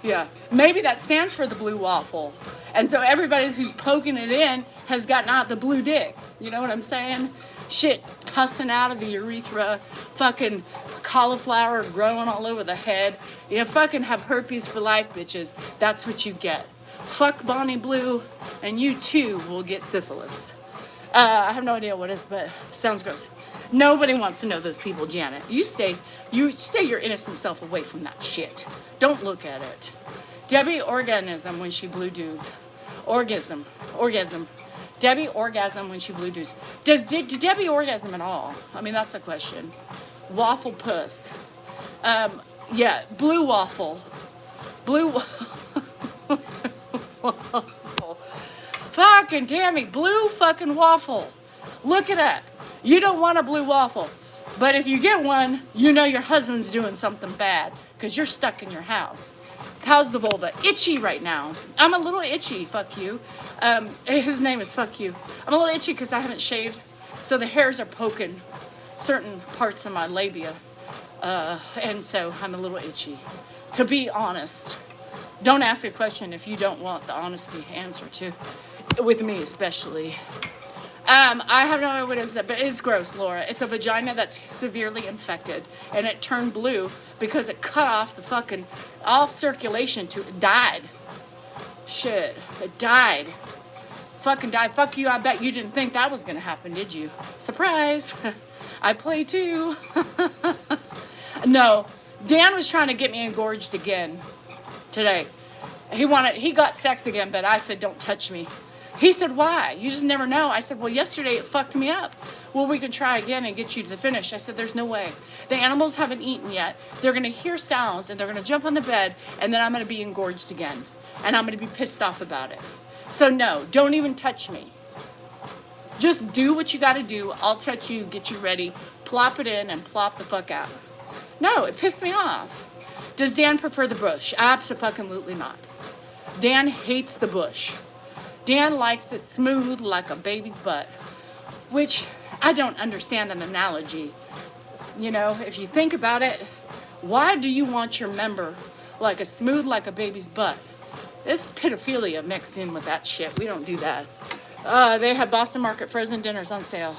Yeah. Maybe that stands for the blue waffle. And so everybody who's poking it in has gotten out the blue dick. You know what I'm saying? Shit pussing out of the urethra, fucking cauliflower growing all over the head. You fucking have herpes for life, bitches. That's what you get. Fuck Bonnie Blue, and you too will get syphilis. I have no idea what it is, but sounds gross. Nobody wants to know those people, Janet. You stay your innocent self away from that shit. Don't look at it. Debbie organism when she blew dudes. Orgasm. Debbie orgasm when she blew dudes. Did Debbie orgasm at all? I mean, that's the question. Waffle puss. Yeah, blue waffle. Blue waffle. Fucking damn blue fucking waffle. Look at that. You don't want a blue waffle. But if you get one, you know your husband's doing something bad because you're stuck in your house. How's the vulva? Itchy right now. I'm a little itchy, fuck you. His name is fuck you. I'm a little itchy because I haven't shaved. So the hairs are poking certain parts of my labia. And so I'm a little itchy. To be honest, don't ask a question if you don't want the honesty answer to. With me especially. I have no idea what it is, but it's gross, Laura. It's a vagina that's severely infected, and it turned blue because it cut off the fucking all circulation to it died. Shit, it died. Fucking died. Fuck you. I bet you didn't think that was gonna happen, did you? Surprise. I play too. No, Dan was trying to get me engorged again today. He got sex again, but I said, don't touch me. He said, why? You just never know. I said, well, yesterday it fucked me up. Well, we can try again and get you to the finish. I said, there's no way. The animals haven't eaten yet. They're going to hear sounds, and they're going to jump on the bed, and then I'm going to be engorged again. And I'm going to be pissed off about it. So, no, don't even touch me. Just do what you got to do. I'll touch you, get you ready, plop it in, and plop the fuck out. No, it pissed me off. Does Dan prefer the bush? Abso-fucking-lutely not. Dan hates the bush. Dan likes it smooth like a baby's butt, which I don't understand an analogy. You know, if you think about it, why do you want your member like a baby's butt? There's pedophilia mixed in with that shit. We don't do that. They have Boston Market frozen dinners on sale.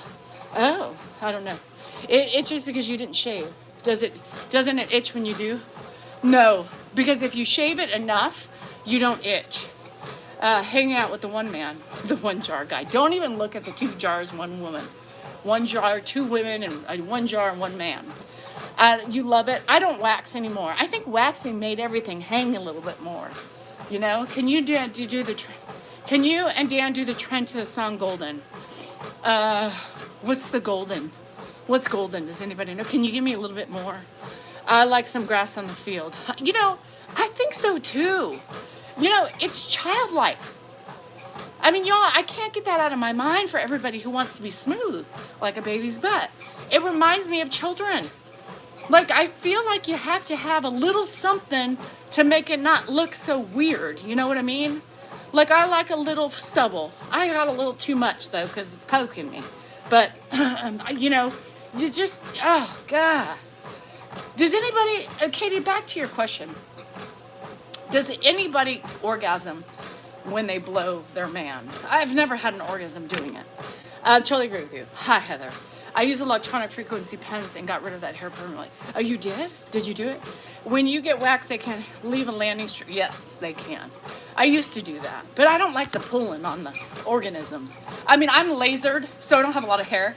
Oh, I don't know. It itches because you didn't shave. Doesn't it itch when you do? No, because if you shave it enough, you don't itch. Hanging out with the one man, the one jar guy. Don't even look at the 2 jars, 1 woman. 1 jar, 2 women, and 1 jar and 1 man. You love it. I don't wax anymore. I think waxing made everything hang a little bit more. You know? Can you can you and Dan do the trend to the song Golden? What's the Golden? What's golden? Does anybody know? Can you give me a little bit more? I like some grass on the field. You know, I think so too. You know, it's childlike. I mean, y'all, I can't get that out of my mind for everybody who wants to be smooth, like a baby's butt. It reminds me of children. Like, I feel like you have to have a little something to make it not look so weird. You know what I mean? Like, I like a little stubble. I got a little too much, though, because it's poking me. But, you know, you just, oh, God. Does anybody, Katie, back to your question. Does anybody orgasm when they blow their man? I've never had an orgasm doing it. I totally agree with you. Hi, Heather. I use electronic frequency pens and got rid of that hair permanently. Oh, you did? Did you do it? When you get waxed, they can leave a landing strip. Yes, they can. I used to do that, but I don't like the pulling on the organisms. I mean, I'm lasered, so I don't have a lot of hair,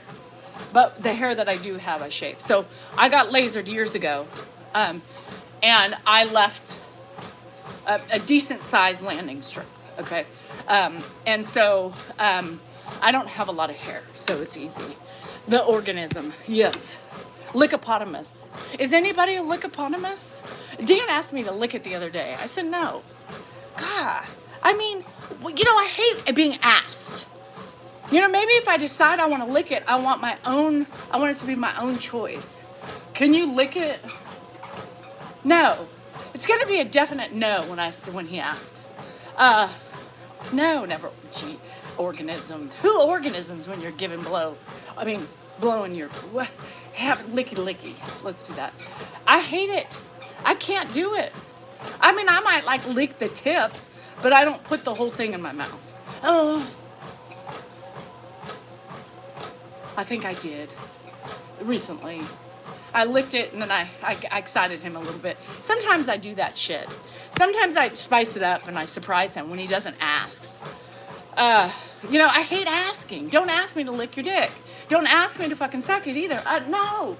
but the hair that I do have, I shave. So I got lasered years ago, and I left a decent sized landing strip, okay? And so I don't have a lot of hair, so it's easy. The organism, yes. Lickopotamus. Is anybody a lickopotamus? Dan asked me to lick it the other day. I said no. God, I mean, you know, I hate being asked. You know, maybe if I decide I want to lick it, I want it to be my own choice. Can you lick it? No. It's going to be a definite no when he asks. No, never. Gee, organisms. Who organisms when you're giving blow? I mean, blowing your, have licky. Let's do that. I hate it. I can't do it. I mean, I might like lick the tip, but I don't put the whole thing in my mouth. Oh. I think I did recently. I licked it and then I excited him a little bit. Sometimes I do that shit. Sometimes I spice it up and I surprise him when he doesn't ask. You know, I hate asking. Don't ask me to lick your dick. Don't ask me to fucking suck it either. No.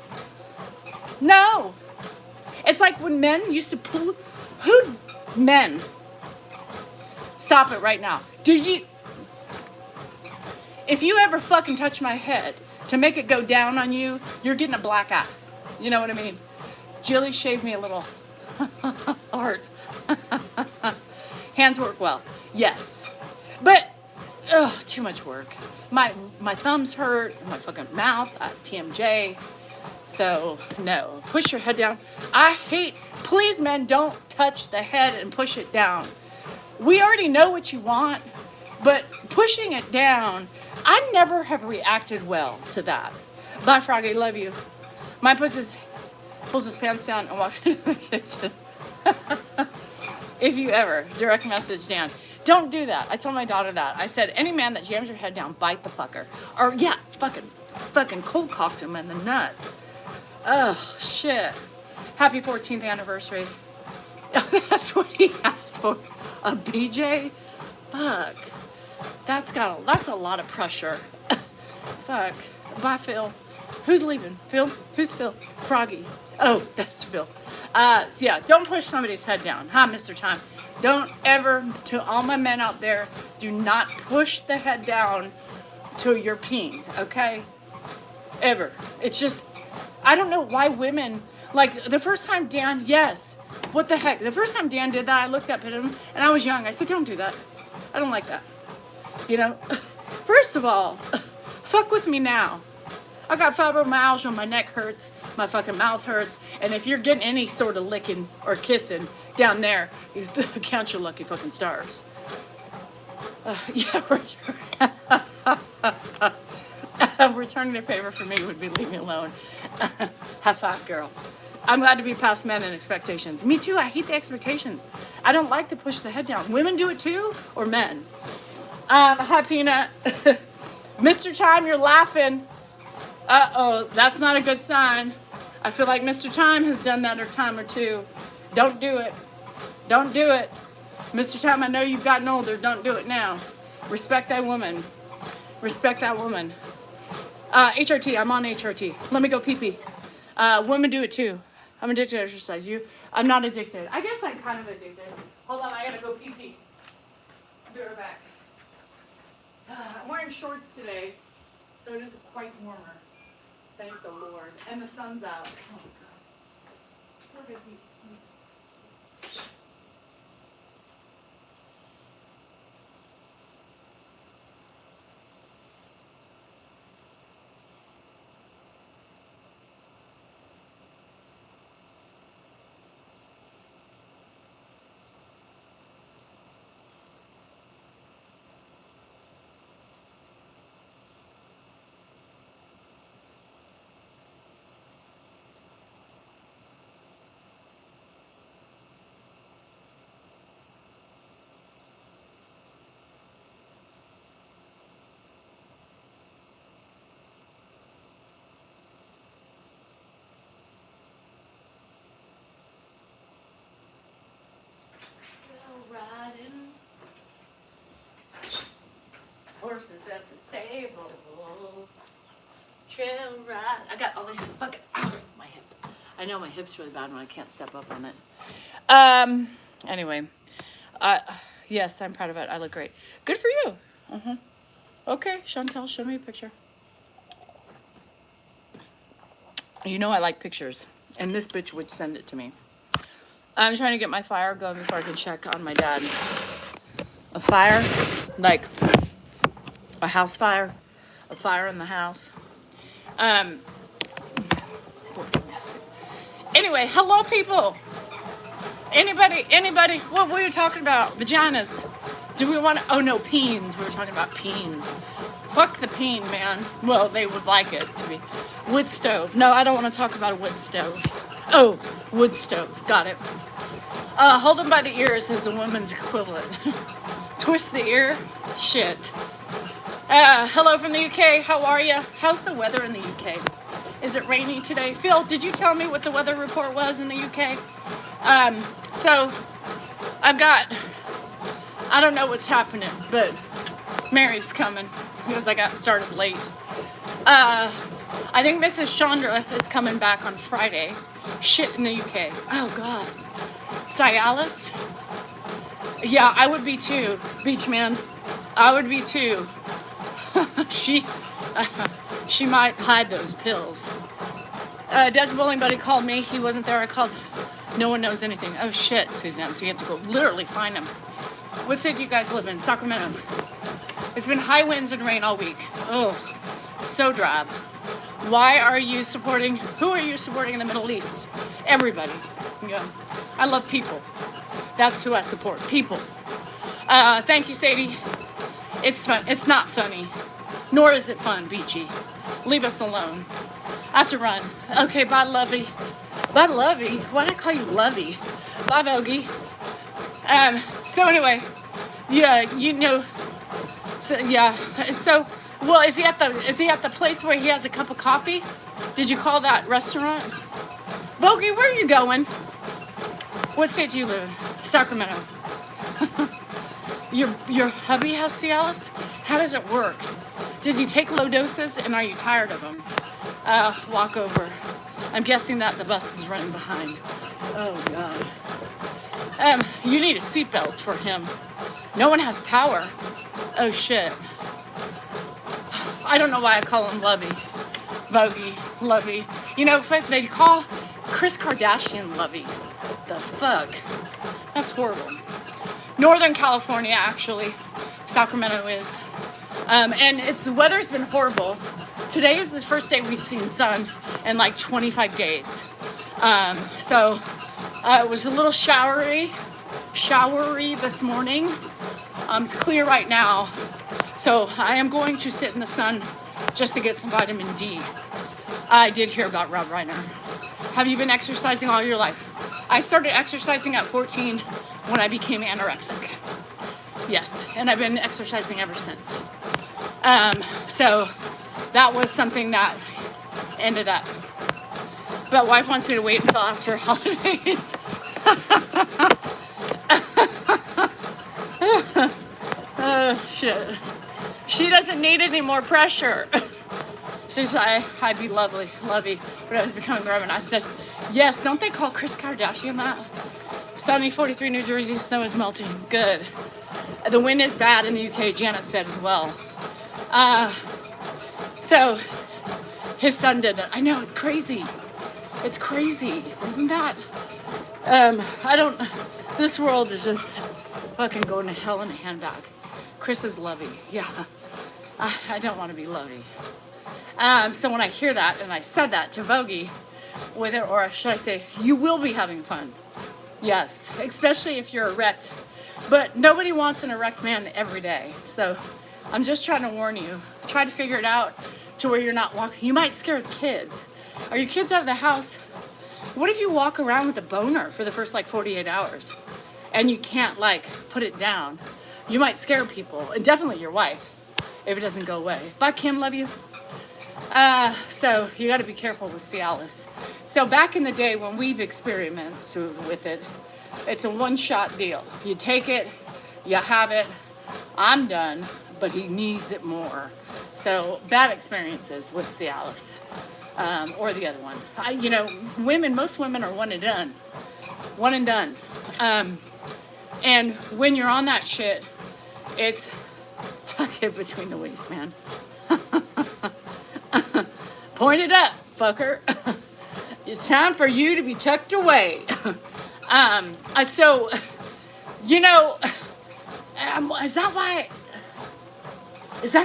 No. It's like when men used to pull. Men? Stop it right now. If you ever fucking touch my head to make it go down on you, you're getting a black eye. You know what I mean? Jilly shaved me a little hard. Hands work well. Yes. But, too much work. My thumbs hurt, my fucking mouth, TMJ. So, no. Push your head down. Please, men, don't touch the head and push it down. We already know what you want, but pushing it down, I never have reacted well to that. Bye, Froggy. Love you. Mine pulls his pants down and walks into the kitchen. If you ever direct message Dan, don't do that. I told my daughter that. I said, any man that jams your head down, bite the fucker. Or, yeah, fucking cold cocked him in the nuts. Oh, shit. Happy 14th anniversary. That's what he asked for. A BJ? Fuck. That's a lot of pressure. Fuck. Bye, Phil. Who's leaving? Phil? Who's Phil? Froggy. Oh, that's Phil. Yeah, don't push somebody's head down. Huh, Mr. Time? Don't ever, to all my men out there, do not push the head down to your peen, okay? Ever. It's just, I don't know why women, like, the first time Dan, yes, what the heck? The first time Dan did that, I looked up at him, and I was young. I said, don't do that. I don't like that. You know? First of all, fuck with me now. I got fibromyalgia, my neck hurts, my fucking mouth hurts, and if you're getting any sort of licking or kissing down there, you count your lucky fucking stars. Returning a favor for me would be leave me alone. Have fun, girl. I'm glad to be past men and expectations. Me too, I hate the expectations. I don't like to push the head down. Women do it too, or men? Hi, Peanut. Mr. Time, you're laughing. Uh-oh, that's not a good sign. I feel like Mr. Time has done that a time or two. Don't do it. Don't do it. Mr. Time, I know you've gotten older. Don't do it now. Respect that woman. Respect that woman. HRT, I'm on HRT. Let me go pee-pee. Women do it too. I'm addicted to exercise. I'm not addicted. I guess I'm kind of addicted. Hold on, I gotta go pee-pee. I'll be right back. I'm wearing shorts today, so it is quite warmer. Thank the Lord. And the sun's out. Oh, God. Look at me. Riding horses at the stable, trail ride. I got all this fucking my hip. I know my hip's really bad when I can't step up on it. Anyway, yes, I'm proud of it. I look great. Good for you. Okay, Chantel, show me a picture. You know I like pictures, and this bitch would send it to me. I'm trying to get my fire going before I can check on my dad. A fire? Like a house fire? A fire in the house? Anyway, hello people! Anybody, what were you talking about? Vaginas. Do we want to, oh no, peens. We were talking about peens. Fuck the peen, man. Well, they would like it to be. Wood stove. No, I don't want to talk about a wood stove. Oh, wood stove. Got it. Hold them by the ears is the woman's equivalent. Twist the ear? Shit. Hello from the UK. How are you? How's the weather in the UK? Is it rainy today? Phil, did you tell me what the weather report was in the UK? So, I've got, I don't know what's happening, but Mary's coming because I got started late. I think Mrs. Chandra is coming back on Friday. Shit in the UK. Oh, God. Cialis? Yeah, I would be too, Beachman. I would be too. She might hide those pills. Dad's bowling buddy called me. He wasn't there. I called. No one knows anything. Oh, shit, Suzanne. So you have to go literally find him. What state do you guys live in? Sacramento. It's been high winds and rain all week. Oh, so drab. Why are you supporting, who are you supporting in the Middle East? Everybody. Yeah. I love people. That's who I support. People. Thank you, Sadie. It's fun. It's not funny. Nor is it fun, Beachy. Leave us alone. I have to run. Okay, bye, Lovey. Bye, Lovey. Why did I call you Lovey? Bye, Vogie. So anyway, yeah, you know, so yeah, so, well, is he at the place where he has a cup of coffee? Did you call that restaurant? Vogie, where are you going? What state do you live in? Sacramento. Your hubby has Cialis? How does it work? Does he take low doses and are you tired of him? Walk over. I'm guessing that the bus is running behind. Oh, God. You need a seatbelt for him. No one has power. Oh, shit. I don't know why I call him Lovey. Vogie, Lovey. You know, if they call Kris Kardashian Lovey. The fuck? That's horrible. Northern California, actually. Sacramento is. And the weather's been horrible. Today is the first day we've seen sun in like 25 days. So it was a little showery this morning. It's clear right now. So I am going to sit in the sun just to get some vitamin D. I did hear about Rob Reiner. Have you been exercising all your life? I started exercising at 14 when I became anorexic. Yes, and I've been exercising ever since. So that was something that ended up. But wife wants me to wait until after holidays. Oh, shit. She doesn't need any more pressure. Since I'd be lovely, when I was becoming the Reverend, I said, yes, don't they call Kris Kardashian that? Sunny 43 New Jersey, snow is melting. Good. The wind is bad in the UK, Janet said as well. So, His son did it. I know, it's crazy. It's crazy, isn't that? I don't, this world is just fucking going to hell in a handbag. Chris is lovey. Yeah, I don't want to be lovey. So when I hear that, and I said that to Vogie with it, or should I say, you will be having fun. Yes, especially if you're erect. But nobody wants an erect man every day. So I'm just trying to warn you. Try to figure it out to where you're not walking. You might scare the kids. Are your kids out of the house? What if you walk around with a boner for the first like 48 hours and you can't like put it down? You might scare people, and definitely your wife if it doesn't go away. Bye, Kim, love you. So you got to be careful with Cialis. So back in the day when we've experimented with it, it's a one-shot deal. You take it, you have it. I'm done, but he needs it more. So bad experiences with Cialis, or the other one. You know, most women are one and done. One and done. And when you're on that shit, it's tuck it between the waist, man. Point it up, fucker. It's time for you to be tucked away. So, you know, is that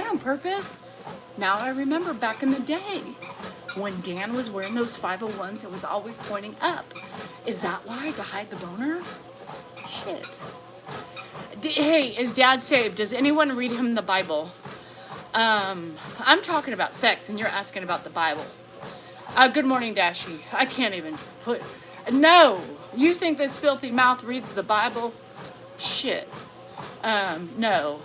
on purpose? Now I remember back in the day when Dan was wearing those 501s, it was always pointing up. Is that why? To hide the boner? Shit. Hey, is Dad saved? Does anyone read him the Bible? I'm talking about sex and you're asking about the Bible. Good morning, Dashi. I can't even put... No! You think this filthy mouth reads the Bible? Shit. No.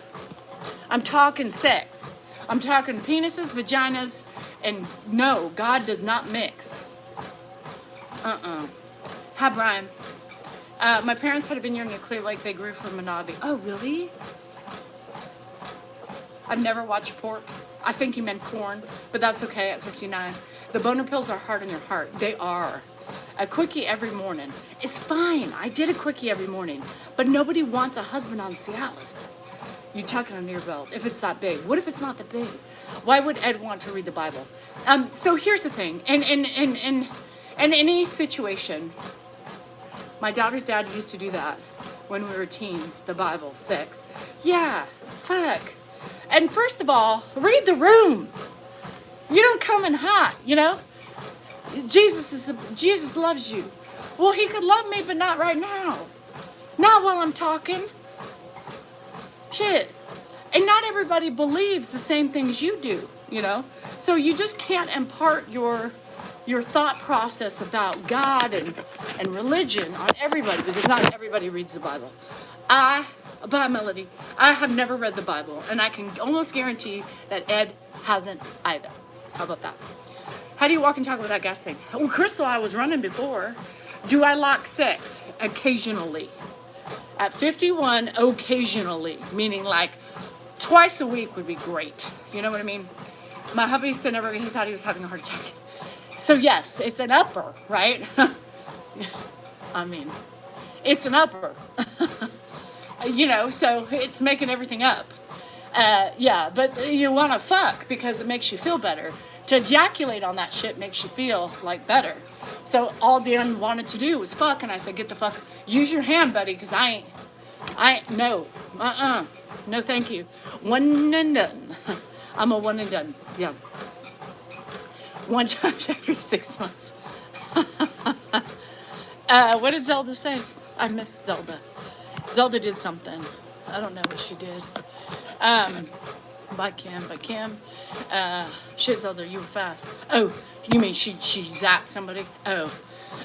I'm talking sex. I'm talking penises, vaginas, and no, God does not mix. Hi, Brian. My parents had a vineyard in Clear Lake. They grew from monogamy. Oh, really? I've never watched pork. I think you meant corn, but that's okay at 59. The boner pills are hard on your heart. They are. A quickie every morning. It's fine. I did a quickie every morning, but nobody wants a husband on Cialis. You tuck it under your belt if it's that big. What if it's not that big? Why would Ed want to read the Bible? So here's the thing. In any situation, my daughter's dad used to do that when we were teens, the Bible, sex. Yeah, fuck. And first of all, read the room. You don't come in hot, you know? Jesus loves you. Well, he could love me, but not right now. Not while I'm talking. Shit. And not everybody believes the same things you do, you know? So you just can't impart your thought process about God and religion on everybody, because not everybody reads the Bible. Bye, Melody. I have never read the Bible, and I can almost guarantee that Ed hasn't either. How about that? How do you walk and talk without gasping? Well, Crystal, I was running before. Do I like sex? Occasionally. At 51, occasionally. Meaning like twice a week would be great. You know what I mean? My hubby said he thought he was having a heart attack. So yes, it's an upper, right? I mean, it's an upper. You know, so it's making everything up. Yeah, but you want to fuck because it makes you feel better. To ejaculate on that shit makes you feel like better. So all Dan wanted to do was fuck, and I said, get the fuck, use your hand, buddy, because no, no thank you. One and done. I'm a one and done, yeah. One time every 6 months. What did Zelda say? I missed Zelda. Zelda did something. I don't know what she did. By Kim. Shit, Zelda, you were fast. Oh, you mean she zapped somebody? Oh,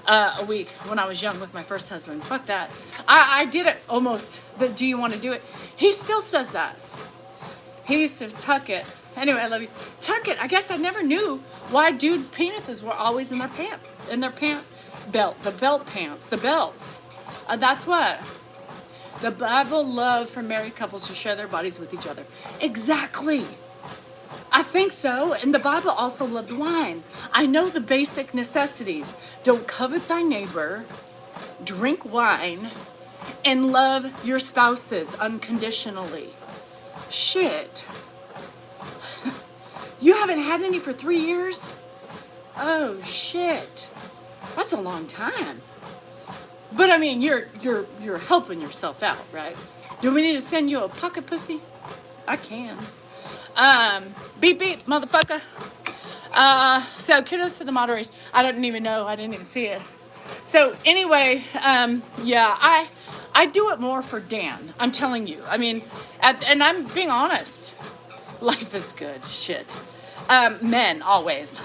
a week when I was young with my first husband. Fuck that. I did it almost. Do you want to do it? He still says that. He used to tuck it. Anyway, I love you. Tuck it. I guess I never knew why dudes' penises were always in their pant belt, the belt pants, the belts. That's what. The Bible loved for married couples to share their bodies with each other. Exactly. I think so. And the Bible also loved wine. I know the basic necessities. Don't covet thy neighbor, drink wine, and love your spouses unconditionally. Shit. You haven't had any for 3 years? Oh shit. That's a long time. But I mean, you're helping yourself out, right? Do we need to send you a pocket pussy? I can. Beep beep, motherfucker. So kudos to the moderators. I didn't even know. I didn't even see it. So anyway, yeah, I do it more for Dan. I'm telling you. I mean, and I'm being honest. Life is good. Shit. Men always.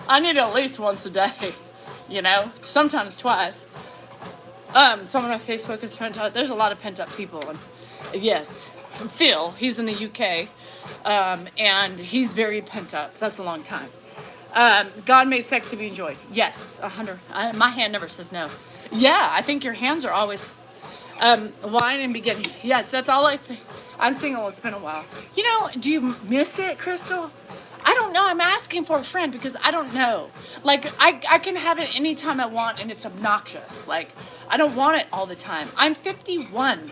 I need it at least once a day. You know, sometimes twice. Someone on Facebook is trying to talk. There's a lot of pent up people. And yes, Phil, he's in the UK, and he's very pent up. That's a long time. God made sex to be enjoyed. Yes, 100. My hand never says no. Yeah, I think your hands are always wine and beginning. Yes, that's all I think. I'm single. It's been a while. You know, do you miss it, Crystal? I don't know. I'm asking for a friend because I don't know. Like, I can have it anytime I want, and it's obnoxious. Like, I don't want it all the time. I'm 51.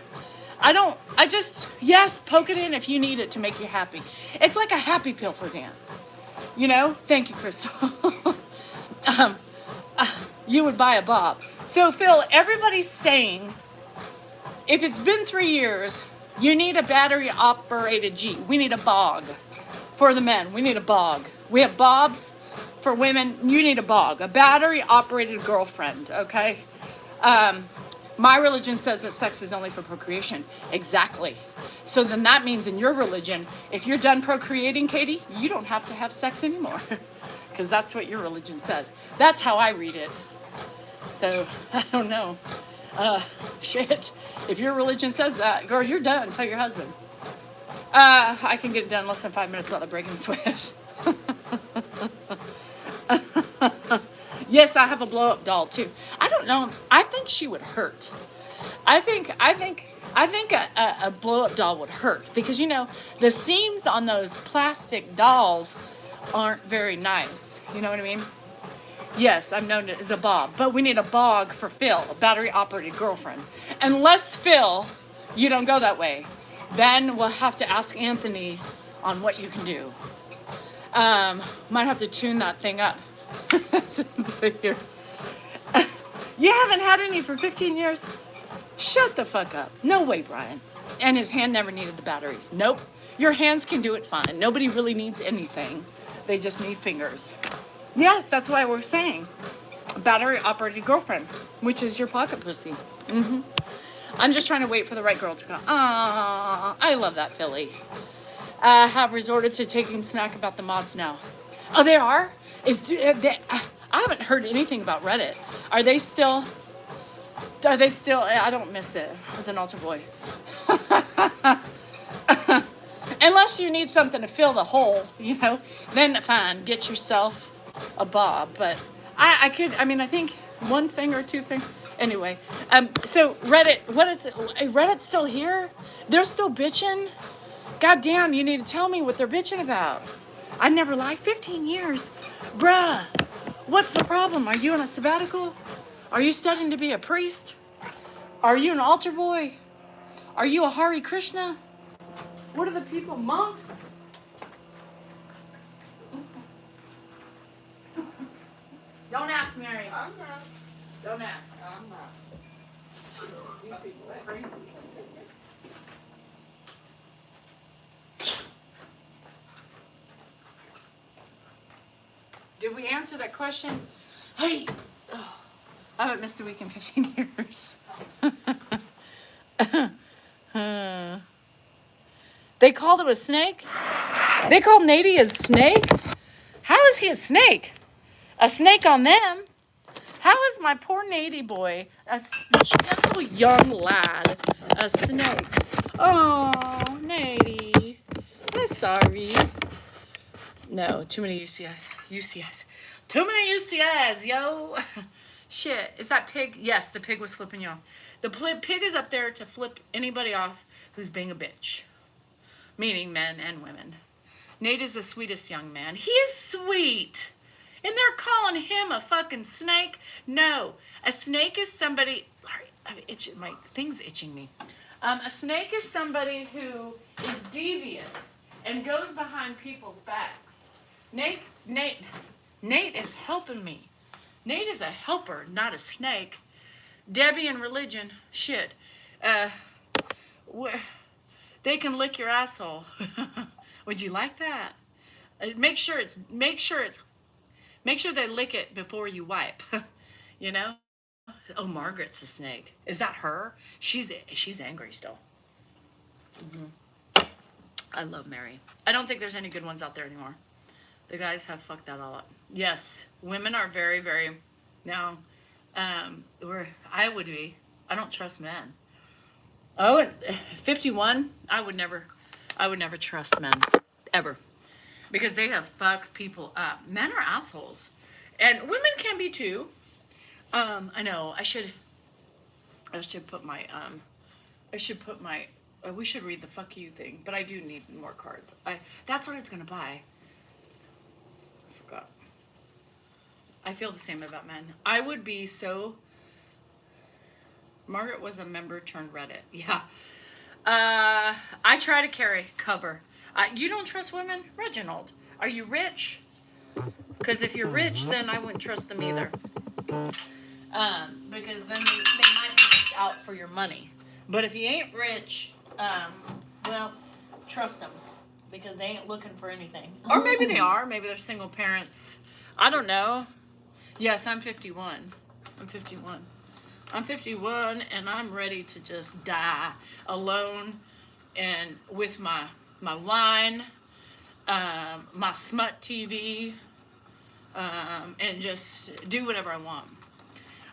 Yes, poke it in if you need it to make you happy. It's like a happy pill for Dan. You know? Thank you, Crystal. You would buy a Bob. So, Phil, everybody's saying if it's been 3 years, you need a battery-operated G. We need a bog. For the men, we need a bog. We have bobs. For women, you need a bog. A battery-operated girlfriend, okay? My religion says that sex is only for procreation. Exactly. So then that means in your religion, if you're done procreating, Katie, you don't have to have sex anymore. Because that's what your religion says. That's how I read it. So, I don't know. Shit. If your religion says that, girl, you're done. Tell your husband. I can get it done in less than 5 minutes without breaking sweat. Yes, I have a blow-up doll too. I don't know. I think she would hurt. I think a blow-up doll would hurt because you know the seams on those plastic dolls aren't very nice. You know what I mean? Yes, I'm known as a Bob, but we need a bog for Phil, a battery-operated girlfriend. Unless Phil, you don't go that way, then we'll have to ask Anthony on what you can do. Might have to tune that thing up. You haven't had any for 15 years? Shut the fuck up. No way, Brian. And his hand never needed the battery. Nope. Your hands can do it fine. Nobody really needs anything. They just need fingers. Yes, that's why we're saying battery-operated girlfriend, which is your pocket pussy. Mm-hmm. I'm just trying to wait for the right girl to come. Ah, I love that Philly. Have resorted to taking smack about the mods now. Oh, they are? I haven't heard anything about Reddit. Are they still, I don't miss it as an altar boy. Unless you need something to fill the hole, you know, then fine, get yourself a Bob. But I think one finger, two fingers. Anyway, so Reddit, what is it? Reddit's still here? They're still bitching? God damn, you need to tell me what they're bitching about. I never lied. 15 years. Bruh, what's the problem? Are you on a sabbatical? Are you studying to be a priest? Are you an altar boy? Are you a Hare Krishna? What are the people, monks? Don't ask, Mary. I'm not. Don't ask. I'm not. These people are crazy. Did we answer that question? Hey, oh, I haven't missed a week in 15 years. They called him a snake? They called Nady a snake? How is he a snake? A snake on them? How is my poor Nady boy, a gentle young lad, a snake? Oh, Nady. I'm sorry. No, too many UCIs. Too many UCIs, yo. Shit, is that pig? Yes, the pig was flipping you off. The pig is up there to flip anybody off who's being a bitch. Meaning men and women. Nate is the sweetest young man. He is sweet. And they're calling him a fucking snake? No. A snake is somebody... My thing's itching me. A snake is somebody who is devious and goes behind people's backs. Nate, Nate is helping me. Nate is a helper, not a snake. Debbie and religion, shit. Uh, they can lick your asshole. Would you like that? Make sure they lick it before you wipe. You know? Oh, Margaret's a snake. Is that her? She's angry still. I love Mary. I don't think there's any good ones out there anymore. The guys have fucked that all up. Yes, women are very, very now. I would be. I don't trust men. Oh, and 51. I would never trust men ever, because they have fucked people up. Men are assholes, and women can be too. I know. I should put my we should read the fuck you thing, but I do need more cards. That's what I was gonna buy. I forgot. I feel the same about men. I would be so. Margaret was a member turned Reddit. Yeah. I try to carry cover. You don't trust women, Reginald? Are you rich? Because if you're rich, then I wouldn't trust them either. Because then they might be out for your money. But if you ain't rich, well, trust them, because they ain't looking for anything. Or maybe they are. Maybe they're single parents. I don't know. Yes, I'm 51. I'm 51, and I'm ready to just die alone, and with my wine, my smut TV, and just do whatever I want.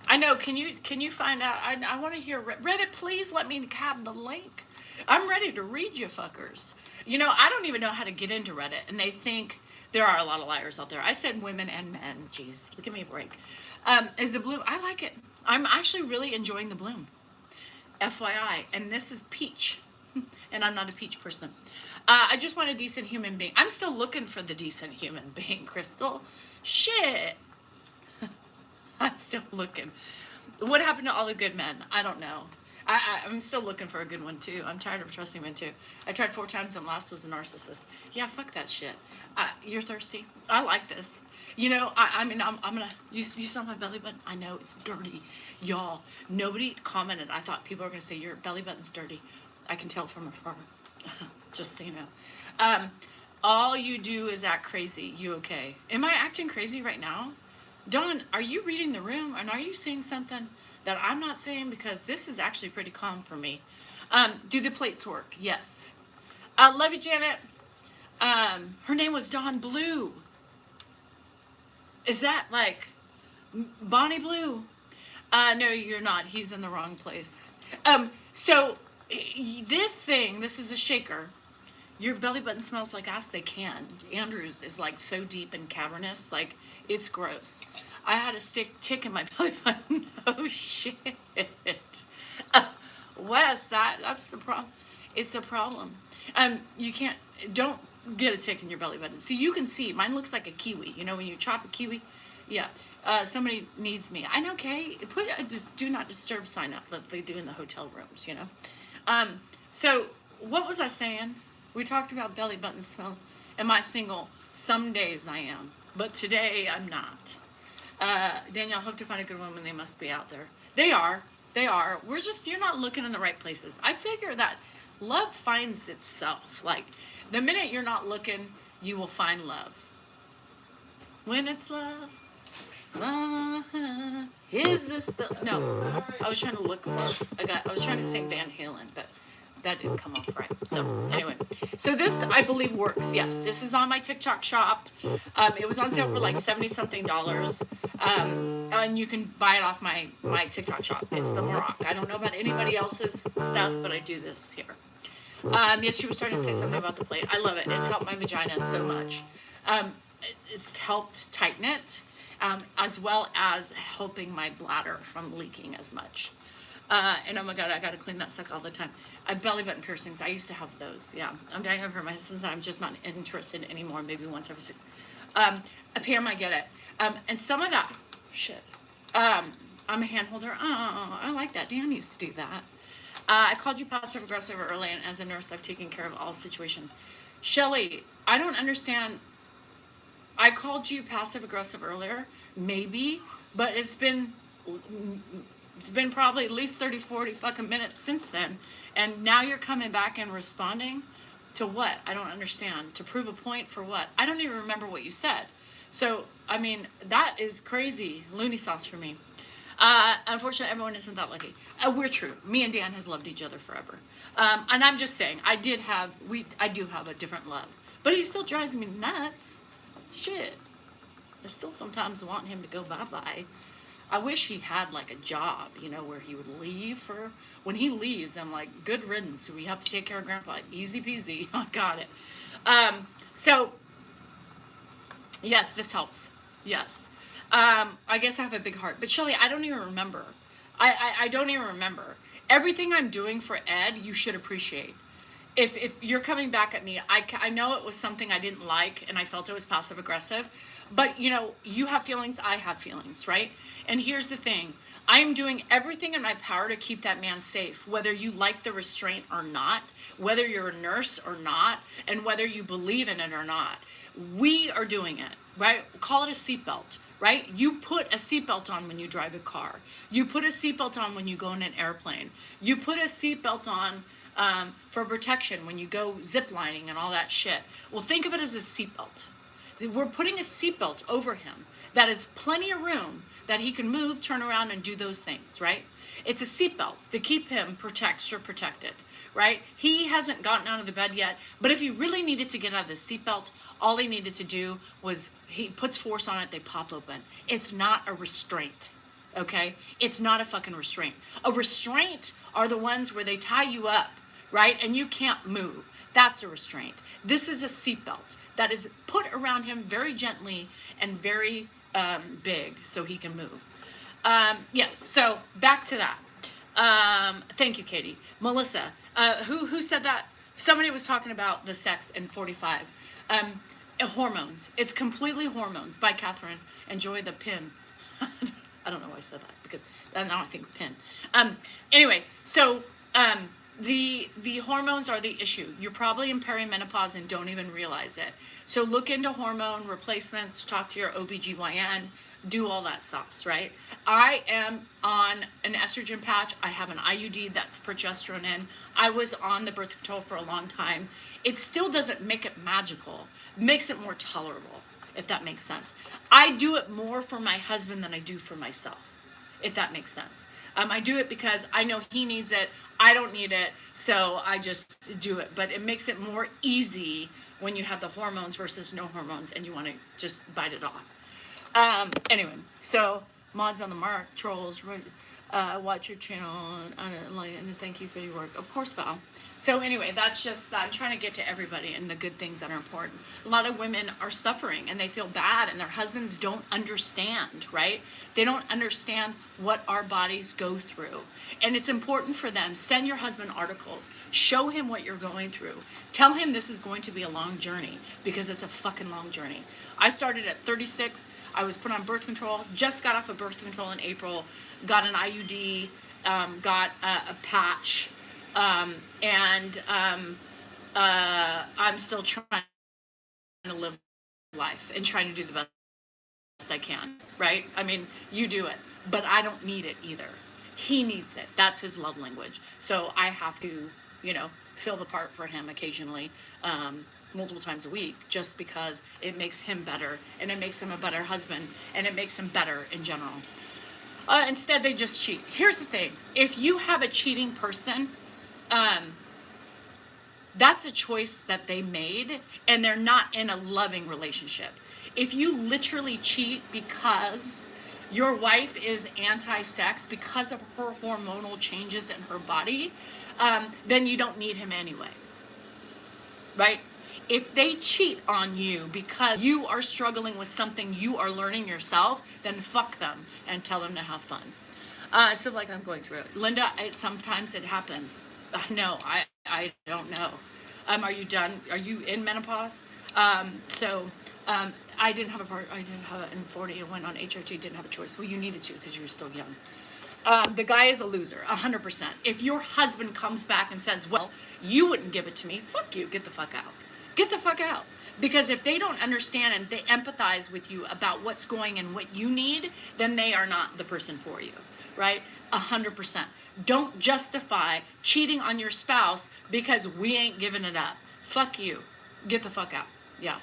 I know. Can you find out? I want to hear Reddit. Please let me have the link. I'm ready to read you fuckers. You know, I don't even know how to get into Reddit, and they think there are a lot of liars out there. I said women and men. Jeez, give me a break. Is the bloom? I like it. I'm actually really enjoying the bloom. FYI, and this is peach, and I'm not a peach person. I just want a decent human being. I'm still looking for the decent human being, Crystal. Shit. I'm still looking. What happened to all the good men? I don't know. I'm still looking for a good one too. I'm tired of trusting men too. I tried 4 times and last was a narcissist. Yeah, fuck that shit. You're thirsty? I like this. You know, I'm gonna. You saw my belly button? I know it's dirty, y'all. Nobody commented. I thought people were gonna say your belly button's dirty. I can tell from afar. Just so you know. All you do is act crazy. You okay? Am I acting crazy right now? Dawn, are you reading the room, and are you seeing something that I'm not seeing? Because this is actually pretty calm for me. Do the plates work? Yes. Love you, Janet. Her name was Dawn Blue. Is that like Bonnie Blue? No, you're not. He's in the wrong place. So this is a shaker. Your belly button smells like ass. They can. Andrew's is like so deep and cavernous, like it's gross. I had a tick in my belly button. Oh shit. Wes, that's the problem. It's a problem. Don't get a tick in your belly button. So you can see, mine looks like a kiwi. You know when you chop a kiwi? Yeah. Somebody needs me. I know, Kay. Put a do not disturb sign up like they do in the hotel rooms, you know? So what was I saying? We talked about belly button smell. Am I single? Some days I am, but today I'm not. Danielle, hope to find a good woman. They must be out there. They are. You're not looking in the right places. I figure that love finds itself. Like, the minute you're not looking, you will find love. When it's love, is this the... No, I was trying to look for... I was trying to sing Van Halen, but that didn't come off right. So, anyway. So this, I believe, works. Yes, this is on my TikTok shop. It was on sale for like $70-something. And you can buy it off my TikTok shop. It's the Morocco. I don't know about anybody else's stuff, but I do this here. Yes, she was starting to say something about the plate. I love it. It's helped my vagina so much. It's helped tighten it, as well as helping my bladder from leaking as much. And oh my God, I got to clean that sucker all the time. Belly button piercings. I used to have those. Yeah, I'm dying over my since I'm just not interested anymore. Maybe once every 6. Pam, I get it. And some of that shit. I'm a hand holder. Oh, I like that. Dan used to do that. I called you passive aggressive early, and as a nurse, I've taken care of all situations. Shelly, I don't understand. I called you passive aggressive earlier, maybe, but it's been probably at least 30, 40 fucking minutes since then. And now you're coming back and responding to what? I don't understand. To prove a point for what? I don't even remember what you said. So, I mean, that is crazy loony sauce for me. Unfortunately, everyone isn't that lucky. We're true. Me and Dan has loved each other forever. And I'm just saying, I do have a different love. But he still drives me nuts. Shit. I still sometimes want him to go bye-bye. I wish he had like a job, you know, where he would leave for, when he leaves, I'm like, good riddance. We have to take care of Grandpa. Easy peasy. I got it. So, yes, this helps. Yes. I guess I have a big heart. But Shelly, I don't even remember. I don't even remember. Everything I'm doing for Ed, you should appreciate. If you're coming back at me, I know it was something I didn't like and I felt it was passive aggressive, but you know, you have feelings, I have feelings, right? And here's the thing, I am doing everything in my power to keep that man safe, whether you like the restraint or not, whether you're a nurse or not, and whether you believe in it or not. We are doing it, right? Call it a seatbelt, right? You put a seatbelt on when you drive a car. You put a seatbelt on when you go in an airplane. You put a seatbelt on for protection when you go ziplining and all that shit. Well, think of it as a seatbelt. We're putting a seatbelt over him. That is plenty of room that he can move, turn around, and do those things, right? It's a seatbelt to keep him protected, right? He hasn't gotten out of the bed yet, but if he really needed to get out of the seatbelt, all he needed to do was he puts force on it, they pop open. It's not a restraint, okay? It's not a fucking restraint. A restraint are the ones where they tie you up, right? And you can't move. That's a restraint. This is a seatbelt that is put around him very gently and very big so he can move. Yes, so back to that. Thank you, Katie. Melissa, who said that? Somebody was talking about the sex in 45. Hormones. It's completely hormones by Catherine. Enjoy the pin. I don't know why I said that because now I think pin. Anyway, so the hormones are the issue. You're probably in perimenopause and don't even realize it. So look into hormone replacements, talk to your OBGYN, do all that stuff, right? I am on an estrogen patch. I have an IUD that's progesterone in. I was on the birth control for a long time. It still doesn't make it magical. It makes it more tolerable, if that makes sense. I do it more for my husband than I do for myself, if that makes sense. I do it because I know he needs it. I don't need it, so I just do it. But it makes it more easy when you have the hormones versus no hormones and you want to just bite it off. Anyway, so mods on the mark, trolls, watch your channel, and thank you for your work. Of course, Val. So anyway, that's just, I'm trying to get to everybody and the good things that are important. A lot of women are suffering and they feel bad and their husbands don't understand, right? They don't understand what our bodies go through. And it's important for them. Send your husband articles. Show him what you're going through. Tell him this is going to be a long journey because it's a fucking long journey. I started at 36. I was put on birth control, just got off of birth control in April, got an IUD, got a patch, and I'm still trying to live life and trying to do the best I can, right? I mean, you do it, but I don't need it either. He needs it. That's his love language. So I have to, you know, fill the part for him occasionally, multiple times a week, just because it makes him better and it makes him a better husband and it makes him better in general. Instead, they just cheat. Here's the thing. If you have a cheating person, that's a choice that they made and they're not in a loving relationship. If you literally cheat because your wife is anti-sex because of her hormonal changes in her body, then you don't need him anyway, right? If they cheat on you because you are struggling with something you are learning yourself, then fuck them and tell them to have fun. So like I'm going through it. Linda, sometimes it happens. I know, I don't know. Are you done? Are you in menopause? I didn't have it in 40 and went on HRT, didn't have a choice. Well, you needed to because you were still young. The guy is a loser, 100%. If your husband comes back and says, well, you wouldn't give it to me, fuck you, get the fuck out. get the fuck out. Because if they don't understand and they empathize with you about what's going and what you need, then they are not the person for you, right? 100%. Don't justify cheating on your spouse because we ain't giving it up. Fuck you. Get the fuck out. Yeah.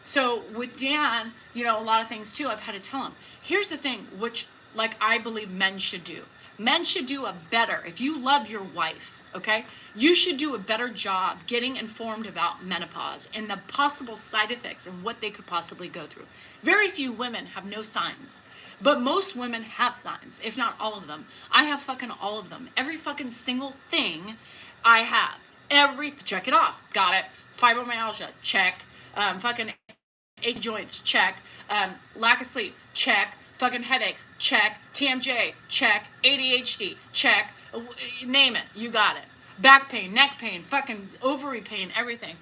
So with Dan, you know, a lot of things too, I've had to tell him. Here's the thing, which like I believe men should do. Men should do a better, if you love your wife, okay, you should do a better job getting informed about menopause and the possible side effects and what they could possibly go through. Very few women have no signs, but most women have signs, if not all of them. I have fucking all of them. Every fucking single thing I have. Check it off. Got it. Fibromyalgia, check. Fucking ache joints, check. Lack of sleep, check. Fucking headaches, check. TMJ, check. ADHD, check. Name it, you got it. Back pain, neck pain, fucking ovary pain, everything.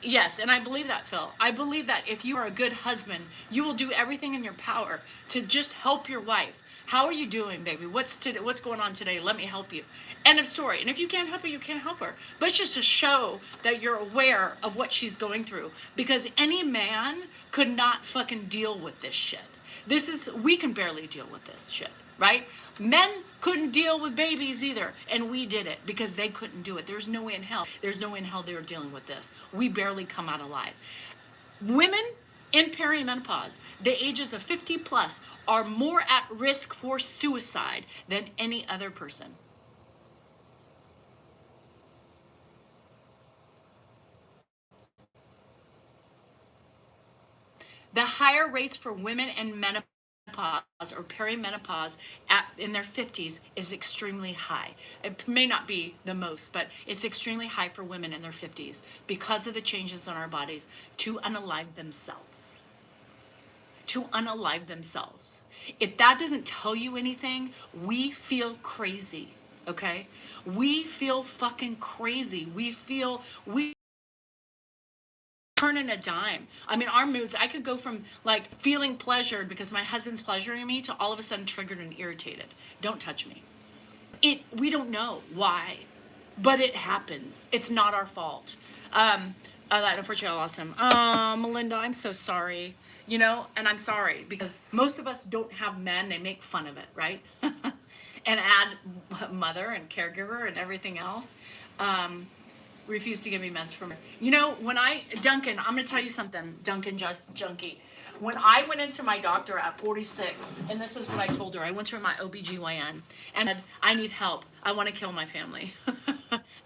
Yes, and I believe that, Phil. I believe that if you are a good husband, you will do everything in your power to just help your wife. How are you doing, baby? What's going on today? Let me help you. End of story. And if you can't help her, you can't help her. But it's just to show that you're aware of what she's going through. Because any man could not fucking deal with this shit. We can barely deal with this shit, right? Men couldn't deal with babies either, and we did it because they couldn't do it. There's no way in hell. There's no way in hell they were dealing with this. We barely come out alive. Women in perimenopause, the ages of 50 plus, are more at risk for suicide than any other person. The higher rates for women in menopause or perimenopause in their 50s is extremely high. It may not be the most, but it's extremely high for women in their 50s because of the changes in our bodies to unalive themselves. To unalive themselves. If that doesn't tell you anything, we feel crazy, okay? We feel fucking crazy. We turning a dime. I mean, our moods, I could go from like feeling pleasured because my husband's pleasuring me to all of a sudden triggered and irritated. Don't touch me. We don't know why, but it happens. It's not our fault. Unfortunately, I lost him. Melinda, I'm so sorry. You know, and I'm sorry because most of us don't have men. They make fun of it, right? And add mother and caregiver and everything else. Refuse to give me meds from her. You know, Duncan, I'm going to tell you something, Duncan Junkie. When I went into my doctor at 46, and this is what I told her, I went to my OBGYN and said, I need help. I want to kill my family.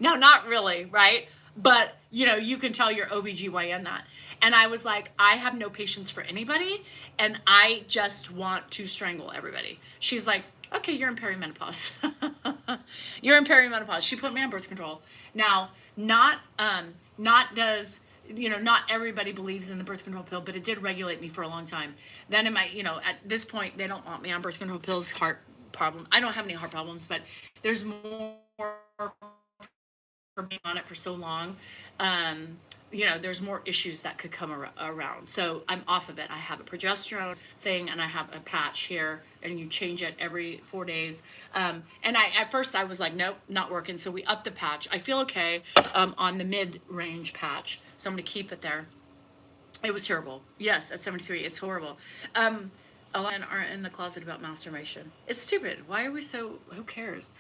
No, not really, right? But, you know, you can tell your OBGYN that. And I was like, I have no patience for anybody, and I just want to strangle everybody. She's like, okay, you're in perimenopause. You're in perimenopause. She put me on birth control. Now, not everybody believes in the birth control pill, but it did regulate me for a long time. Then at this point, they don't want me on birth control pills, heart problem. I don't have any heart problems, but there's more for being on it for so long. There's more issues that could come around. So I'm off of it. I have a progesterone thing and I have a patch here and you change it every 4 days. At first I was like, nope, not working. So we upped the patch. I feel okay on the mid-range patch. So I'm going to keep it there. It was terrible. Yes, at 73, it's horrible. A lot are in the closet about masturbation. It's stupid. Why are we who cares?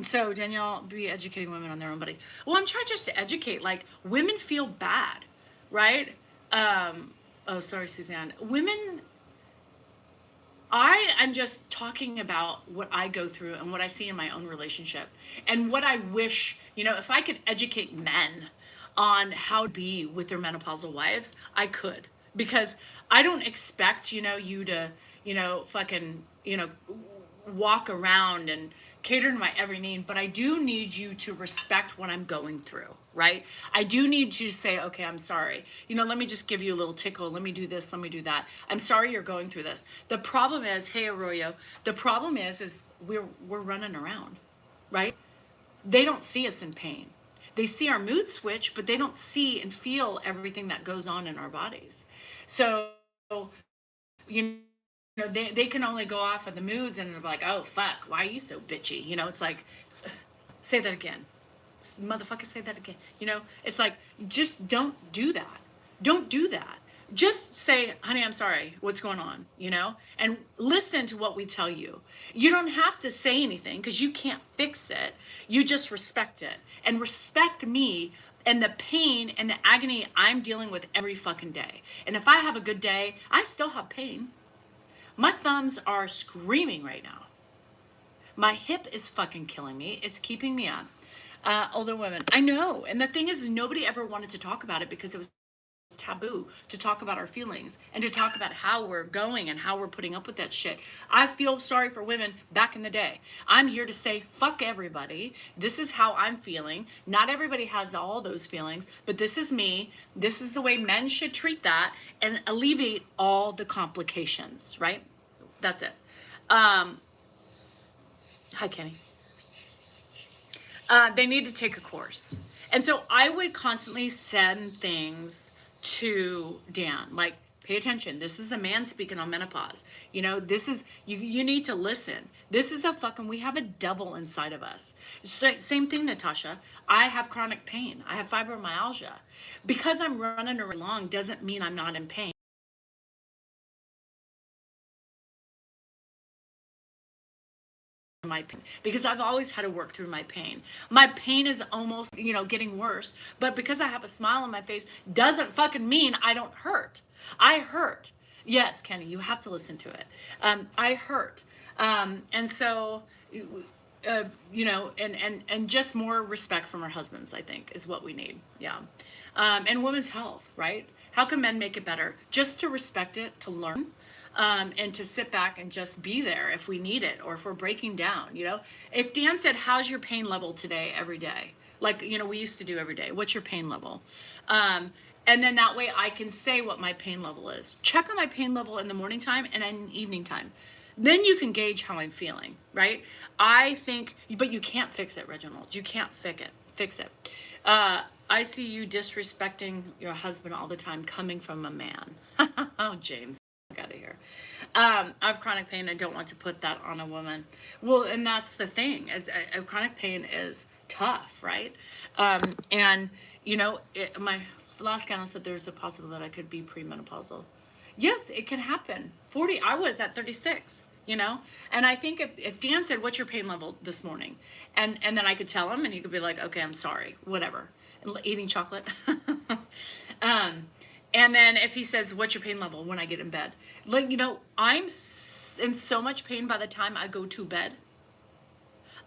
So Danielle, be educating women on their own bodies. Well, I'm trying just to educate, like, women feel bad, right? Oh, sorry, Suzanne. Women, I'm just talking about what I go through and what I see in my own relationship and what I wish, if I could educate men on how to be with their menopausal wives, I could. Because I don't expect, you to, fucking, walk around and cater to my every need, but I do need you to respect what I'm going through, right? I do need you to say, okay, I'm sorry. Let me just give you a little tickle. Let me do this. Let me do that. I'm sorry you're going through this. The problem is, hey, Arroyo, the problem is we're running around, right? They don't see us in pain. They see our mood switch, but they don't see and feel everything that goes on in our bodies. So, they can only go off of the moods and they're like, oh, fuck, why are you so bitchy? It's like, say that again. Motherfucker, say that again. You know, it's like, just don't do that. Don't do that. Just say, honey, I'm sorry. What's going on? You know, and listen to what we tell you. You don't have to say anything because you can't fix it. You just respect it and respect me and the pain and the agony I'm dealing with every fucking day. And if I have a good day, I still have pain. My thumbs are screaming right now. My hip is fucking killing me. It's keeping me up. Older women, I know. And the thing is, nobody ever wanted to talk about it because it was taboo to talk about our feelings and to talk about how we're going and how we're putting up with that shit. I feel sorry for women back in the day. I'm here to say, fuck everybody. This is how I'm feeling. Not everybody has all those feelings, but this is me. This is the way men should treat that and alleviate all the complications, right? That's it. Hi, Kenny. They need to take a course. And so I would constantly send things to Dan, like, pay attention. This is a man speaking on menopause. You know, this is, you need to listen. This is we have a devil inside of us. Same thing, Natasha. I have chronic pain. I have fibromyalgia. Because I'm running along doesn't mean I'm not in pain. My pain, because I've always had to work through my pain. My pain is almost, getting worse, but because I have a smile on my face doesn't fucking mean I don't hurt. I hurt. Yes, Kenny, you have to listen to it. I hurt. And so, and just more respect from our husbands, I think, is what we need. Yeah. And women's health, right? How can men make it better? Just to respect it, to learn. And to sit back and just be there if we need it or if we're breaking down, If Dan said, how's your pain level today, every day? Like, we used to do every day. What's your pain level? And then that way I can say what my pain level is. Check on my pain level in the morning time and in evening time. Then you can gauge how I'm feeling, right? I think, but you can't fix it, Reginald. You can't fix it. I see you disrespecting your husband all the time coming from a man. Oh, James. Out of here. I have chronic pain. I don't want to put that on a woman. Well, and that's the thing, is chronic pain is tough, right? And my last gyno said there's a possibility that I could be premenopausal. Yes, it can happen. 40. I was at 36. And I think if Dan said, what's your pain level this morning? And then I could tell him and he could be like, okay, I'm sorry, whatever. And eating chocolate. And then if he says, what's your pain level when I get in bed? Like, I'm in so much pain by the time I go to bed.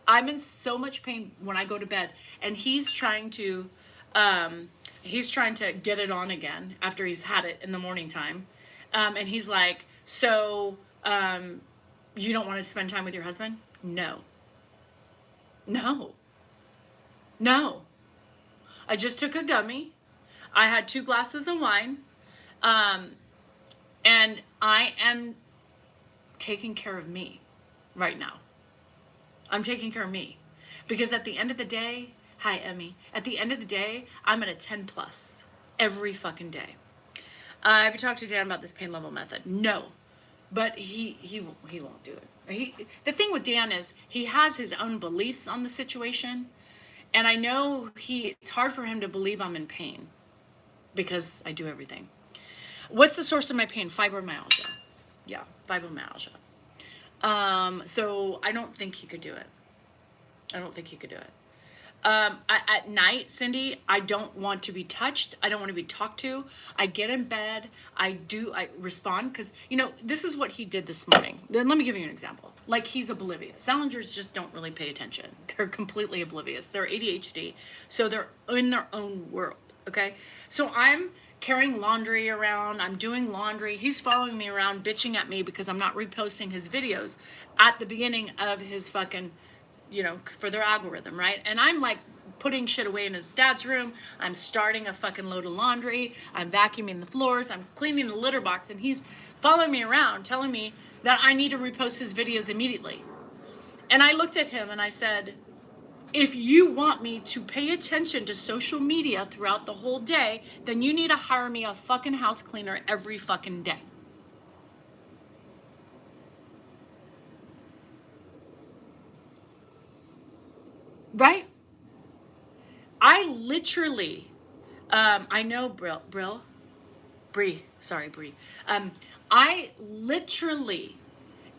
I'm in so much pain when I go to bed. And he's trying to get it on again after he's had it in the morning time. And he's like, so you don't want to spend time with your husband? No. I just took a gummy. I had 2 glasses of wine, and I am taking care of me right now. I'm taking care of me because at the end of the day, hi, Emmy. At the end of the day, I'm at a 10 plus every fucking day. Have you talked to Dan about this pain level method? No, but he won't do it. The thing with Dan is he has his own beliefs on the situation, and I know it's hard for him to believe I'm in pain. Because I do everything. What's the source of my pain? Fibromyalgia. Yeah, fibromyalgia. So I don't think he could do it. At night, Cindy, I don't want to be touched. I don't want to be talked to. I get in bed. I respond because, this is what he did this morning. Let me give you an example. Like, he's oblivious. Salingers just don't really pay attention. They're completely oblivious. They're ADHD. So they're in their own world. Okay. So I'm carrying laundry around. I'm doing laundry. He's following me around, bitching at me because I'm not reposting his videos at the beginning of his fucking, for their algorithm, right? And I'm like putting shit away in his dad's room. I'm starting a fucking load of laundry. I'm vacuuming the floors. I'm cleaning the litter box. And he's following me around, telling me that I need to repost his videos immediately. And I looked at him and I said, if you want me to pay attention to social media throughout the whole day, then you need to hire me a fucking house cleaner every fucking day. Right? I literally, I know Bree, sorry, Bree. I literally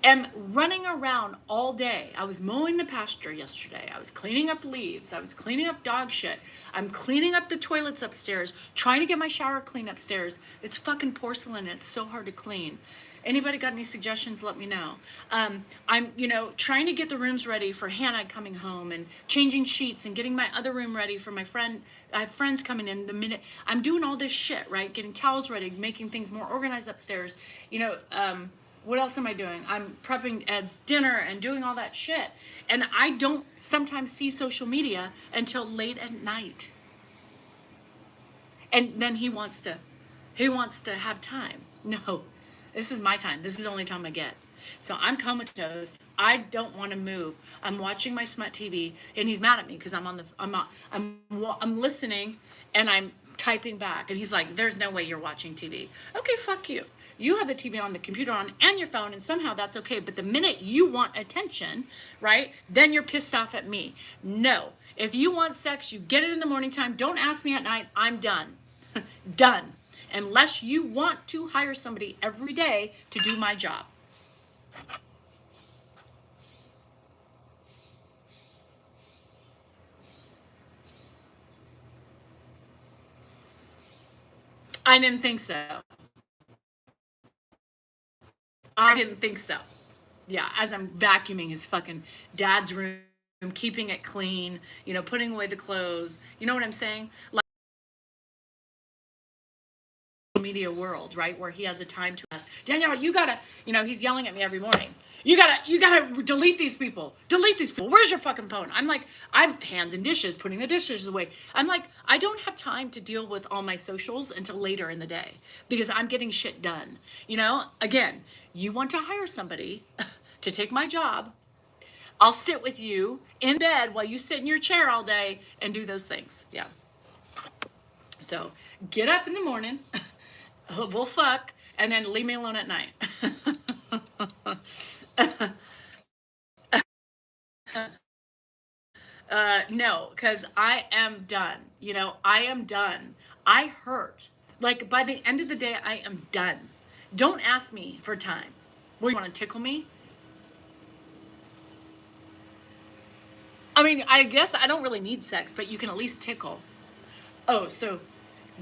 am running around all day. I was mowing the pasture yesterday. I was cleaning up leaves. I was cleaning up dog shit. I'm cleaning up the toilets upstairs, trying to get my shower clean upstairs. It's fucking porcelain. It's so hard to clean. Anybody got any suggestions? Let me know. I'm, trying to get the rooms ready for Hannah coming home and changing sheets and getting my other room ready for my friend. I have friends coming in the minute. I'm doing all this shit, right? Getting towels ready, making things more organized upstairs. What else am I doing? I'm prepping Ed's dinner and doing all that shit. And I don't sometimes see social media until late at night. And then he wants to have time. No, this is my time. This is the only time I get. So I'm comatose. I don't want to move. I'm watching my smut TV, and he's mad at me because I'm listening and I'm typing back, and he's like, "There's no way you're watching TV." Okay, fuck you. You have the TV on, the computer on, and your phone, and somehow that's okay. But the minute you want attention, right, then you're pissed off at me. No. If you want sex, you get it in the morning time. Don't ask me at night. I'm done. Done. Unless you want to hire somebody every day to do my job. I didn't think so. I didn't think so. Yeah, as I'm vacuuming his fucking dad's room, keeping it clean, putting away the clothes. You know what I'm saying? Like media world, right? Where he has a time to ask, Danielle, you gotta, he's yelling at me every morning. You gotta delete these people. Delete these people. Where's your fucking phone? I'm like, I'm hands and dishes, putting the dishes away. I'm like, I don't have time to deal with all my socials until later in the day because I'm getting shit done. Again, you want to hire somebody to take my job. I'll sit with you in bed while you sit in your chair all day and do those things. Yeah. So get up in the morning, we'll fuck, and then leave me alone at night. No, because I am done. I am done. I hurt. Like, by the end of the day, I am done. Don't ask me for time. Well, you want to tickle me? I mean, I guess I don't really need sex, but you can at least tickle. Oh, so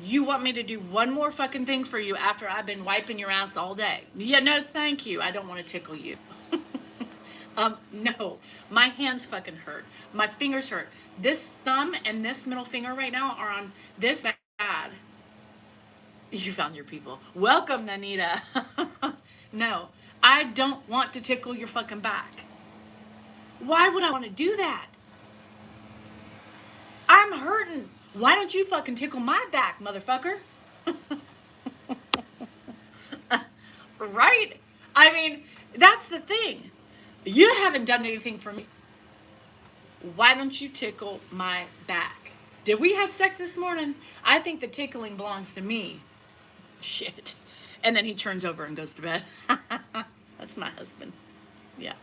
you want me to do one more fucking thing for you after I've been wiping your ass all day? Yeah, no, thank you. I don't want to tickle you. No, my hands fucking hurt. My fingers hurt. This thumb and this middle finger right now are on this bad. You found your people. Welcome, Nanita. No, I don't want to tickle your fucking back. Why would I want to do that? I'm hurting. Why don't you fucking tickle my back, motherfucker? Right? I mean, that's the thing. You haven't done anything for me. Why don't you tickle my back? Did we have sex this morning? I think the tickling belongs to me. Shit. And then he turns over and goes to bed. That's my husband. Yeah.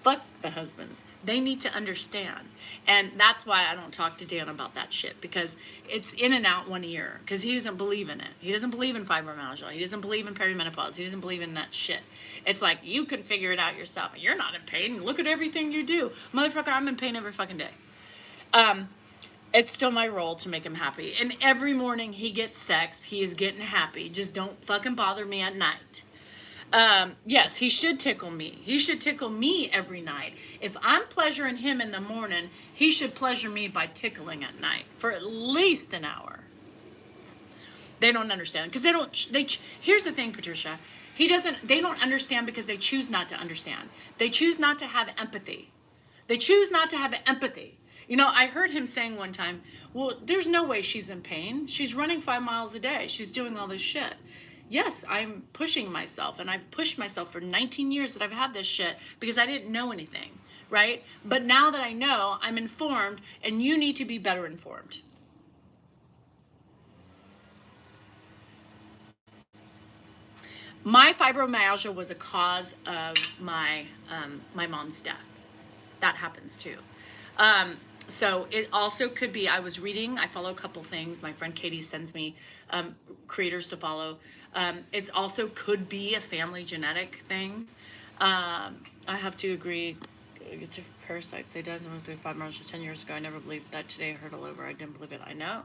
Fuck the husbands. They need to understand. And that's why I don't talk to Dan about that shit, because it's in and out one ear, because he doesn't believe in it. He doesn't believe in fibromyalgia. He doesn't believe in perimenopause. He doesn't believe in that shit. It's like, you can figure it out yourself. You're not in pain. Look at everything you do. Motherfucker, I'm in pain every fucking day. It's still my role to make him happy. And every morning he gets sex. He is getting happy. Just don't fucking bother me at night. Yes, he should tickle me. He should tickle me every night. If I'm pleasuring him in the morning, he should pleasure me by tickling at night for at least an hour. They don't understand because here's the thing, Patricia. They don't understand because they choose not to understand. They choose not to have empathy. They choose not to have empathy. I heard him saying one time, well, there's no way she's in pain. She's running 5 miles a day. She's doing all this shit. Yes, I'm pushing myself, and I've pushed myself for 19 years that I've had this shit because I didn't know anything, right? But now that I know, I'm informed, and you need to be better informed. My fibromyalgia was a cause of my mom's death. That happens too. So it also could be, I was reading, I follow a couple things. My friend Katie sends me creators to follow. It's also could be a family genetic thing. I have to agree. It's a parasites. They died in 5 March 10 years ago. I never believed that today. I heard all over. I didn't believe it. I know.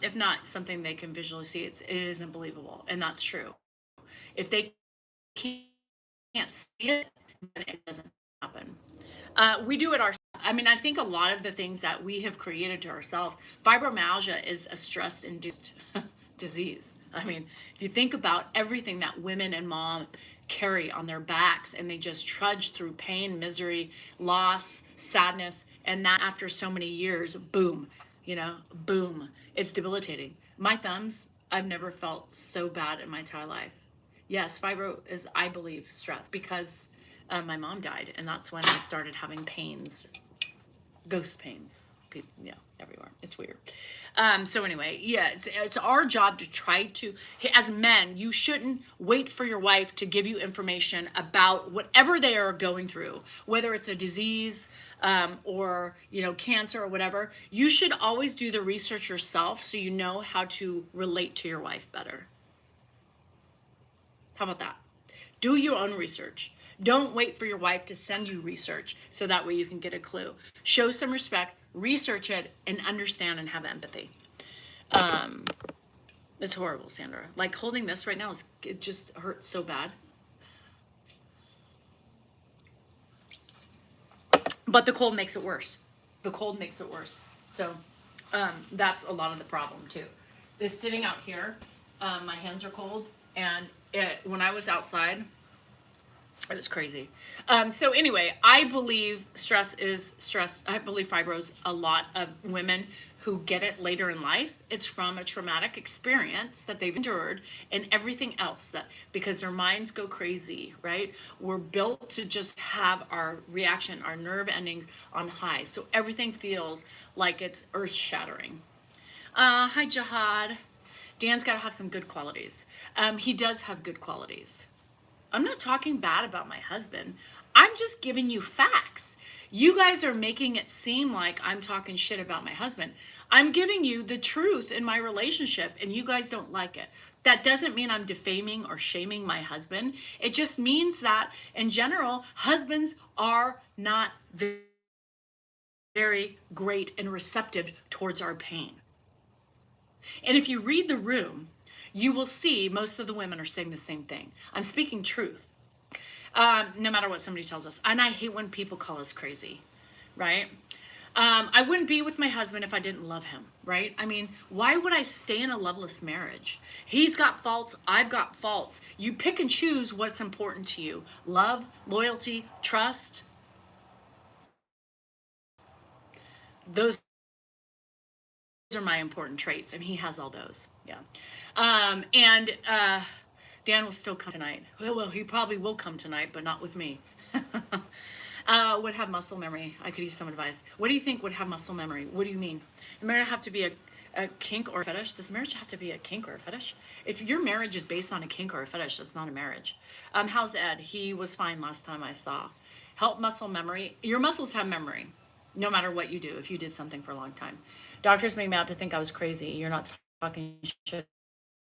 If not something they can visually see, it isn't believable. And that's true. If they can't see it, then it doesn't happen. We do it ourselves. I mean, I think a lot of the things that we have created to ourselves, fibromyalgia is a stress induced disease. I mean, if you think about everything that women and mom carry on their backs and they just trudge through pain, misery, loss, sadness, and that after so many years, boom, boom, it's debilitating. My thumbs, I've never felt so bad in my entire life. Yes, fibro is, I believe, stress because my mom died, and that's when I started having pains, ghost pains, everywhere. It's weird. So anyway, yeah, it's our job to try to, as men, you shouldn't wait for your wife to give you information about whatever they are going through, whether it's a disease or, cancer or whatever. You should always do the research yourself so you know how to relate to your wife better. How about that? Do your own research. Don't wait for your wife to send you research so that way you can get a clue. Show some respect, research it, and understand and have empathy. It's horrible, Sandra. Like holding this right now, it just hurts so bad. But the cold makes it worse. The cold makes it worse. So that's a lot of the problem too. This sitting out here, my hands are cold, and when I was outside, it was crazy. So anyway, I believe stress is stress. I believe fibro's a lot of women who get it later in life. It's from a traumatic experience that they've endured and everything else because their minds go crazy, right? We're built to just have our reaction, our nerve endings on high. So everything feels like it's earth shattering. Hi, Jihad. Dan's got to have some good qualities. He does have good qualities. I'm not talking bad about my husband. I'm just giving you facts. You guys are making it seem like I'm talking shit about my husband. I'm giving you the truth in my relationship, and you guys don't like it. That doesn't mean I'm defaming or shaming my husband. It just means that, in general, husbands are not very great and receptive towards our pain. And if you read the room, you will see most of the women are saying the same thing. I'm speaking truth, no matter what somebody tells us. And I hate when people call us crazy, right? I wouldn't be with my husband if I didn't love him, right? I mean, why would I stay in a loveless marriage? He's got faults, I've got faults. You pick and choose what's important to you. Love, loyalty, trust. Those are my important traits, and he has all those. Yeah. Dan will still come tonight. Well, he probably will come tonight, but not with me. Would have muscle memory. I could use some advice. What do you think would have muscle memory? What do you mean? Does marriage have to be a kink or a fetish? Does marriage have to be a kink or a fetish? If your marriage is based on a kink or a fetish, that's not a marriage. How's Ed? He was fine last time I saw. Help muscle memory. Your muscles have memory, no matter what you do, if you did something for a long time. Doctors made me out to think I was crazy. You're not talking shit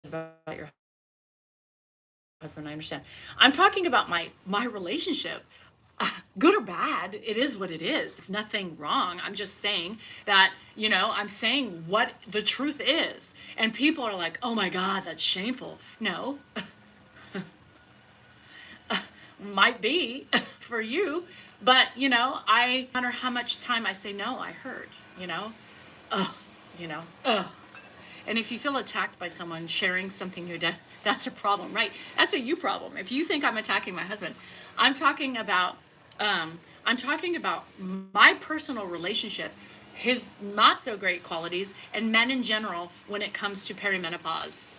about your husband. I understand. I'm talking about my relationship. Good or bad, it is what it is. It's nothing wrong. I'm just saying that, I'm saying what the truth is. And people are like, oh my God, that's shameful. No. Might be for you, but, no matter how much time I say no, I heard, And if you feel attacked by someone sharing something you did, that's a problem, right? That's a you problem. If you think I'm attacking my husband, I'm talking about my personal relationship, his not so great qualities, and men in general when it comes to perimenopause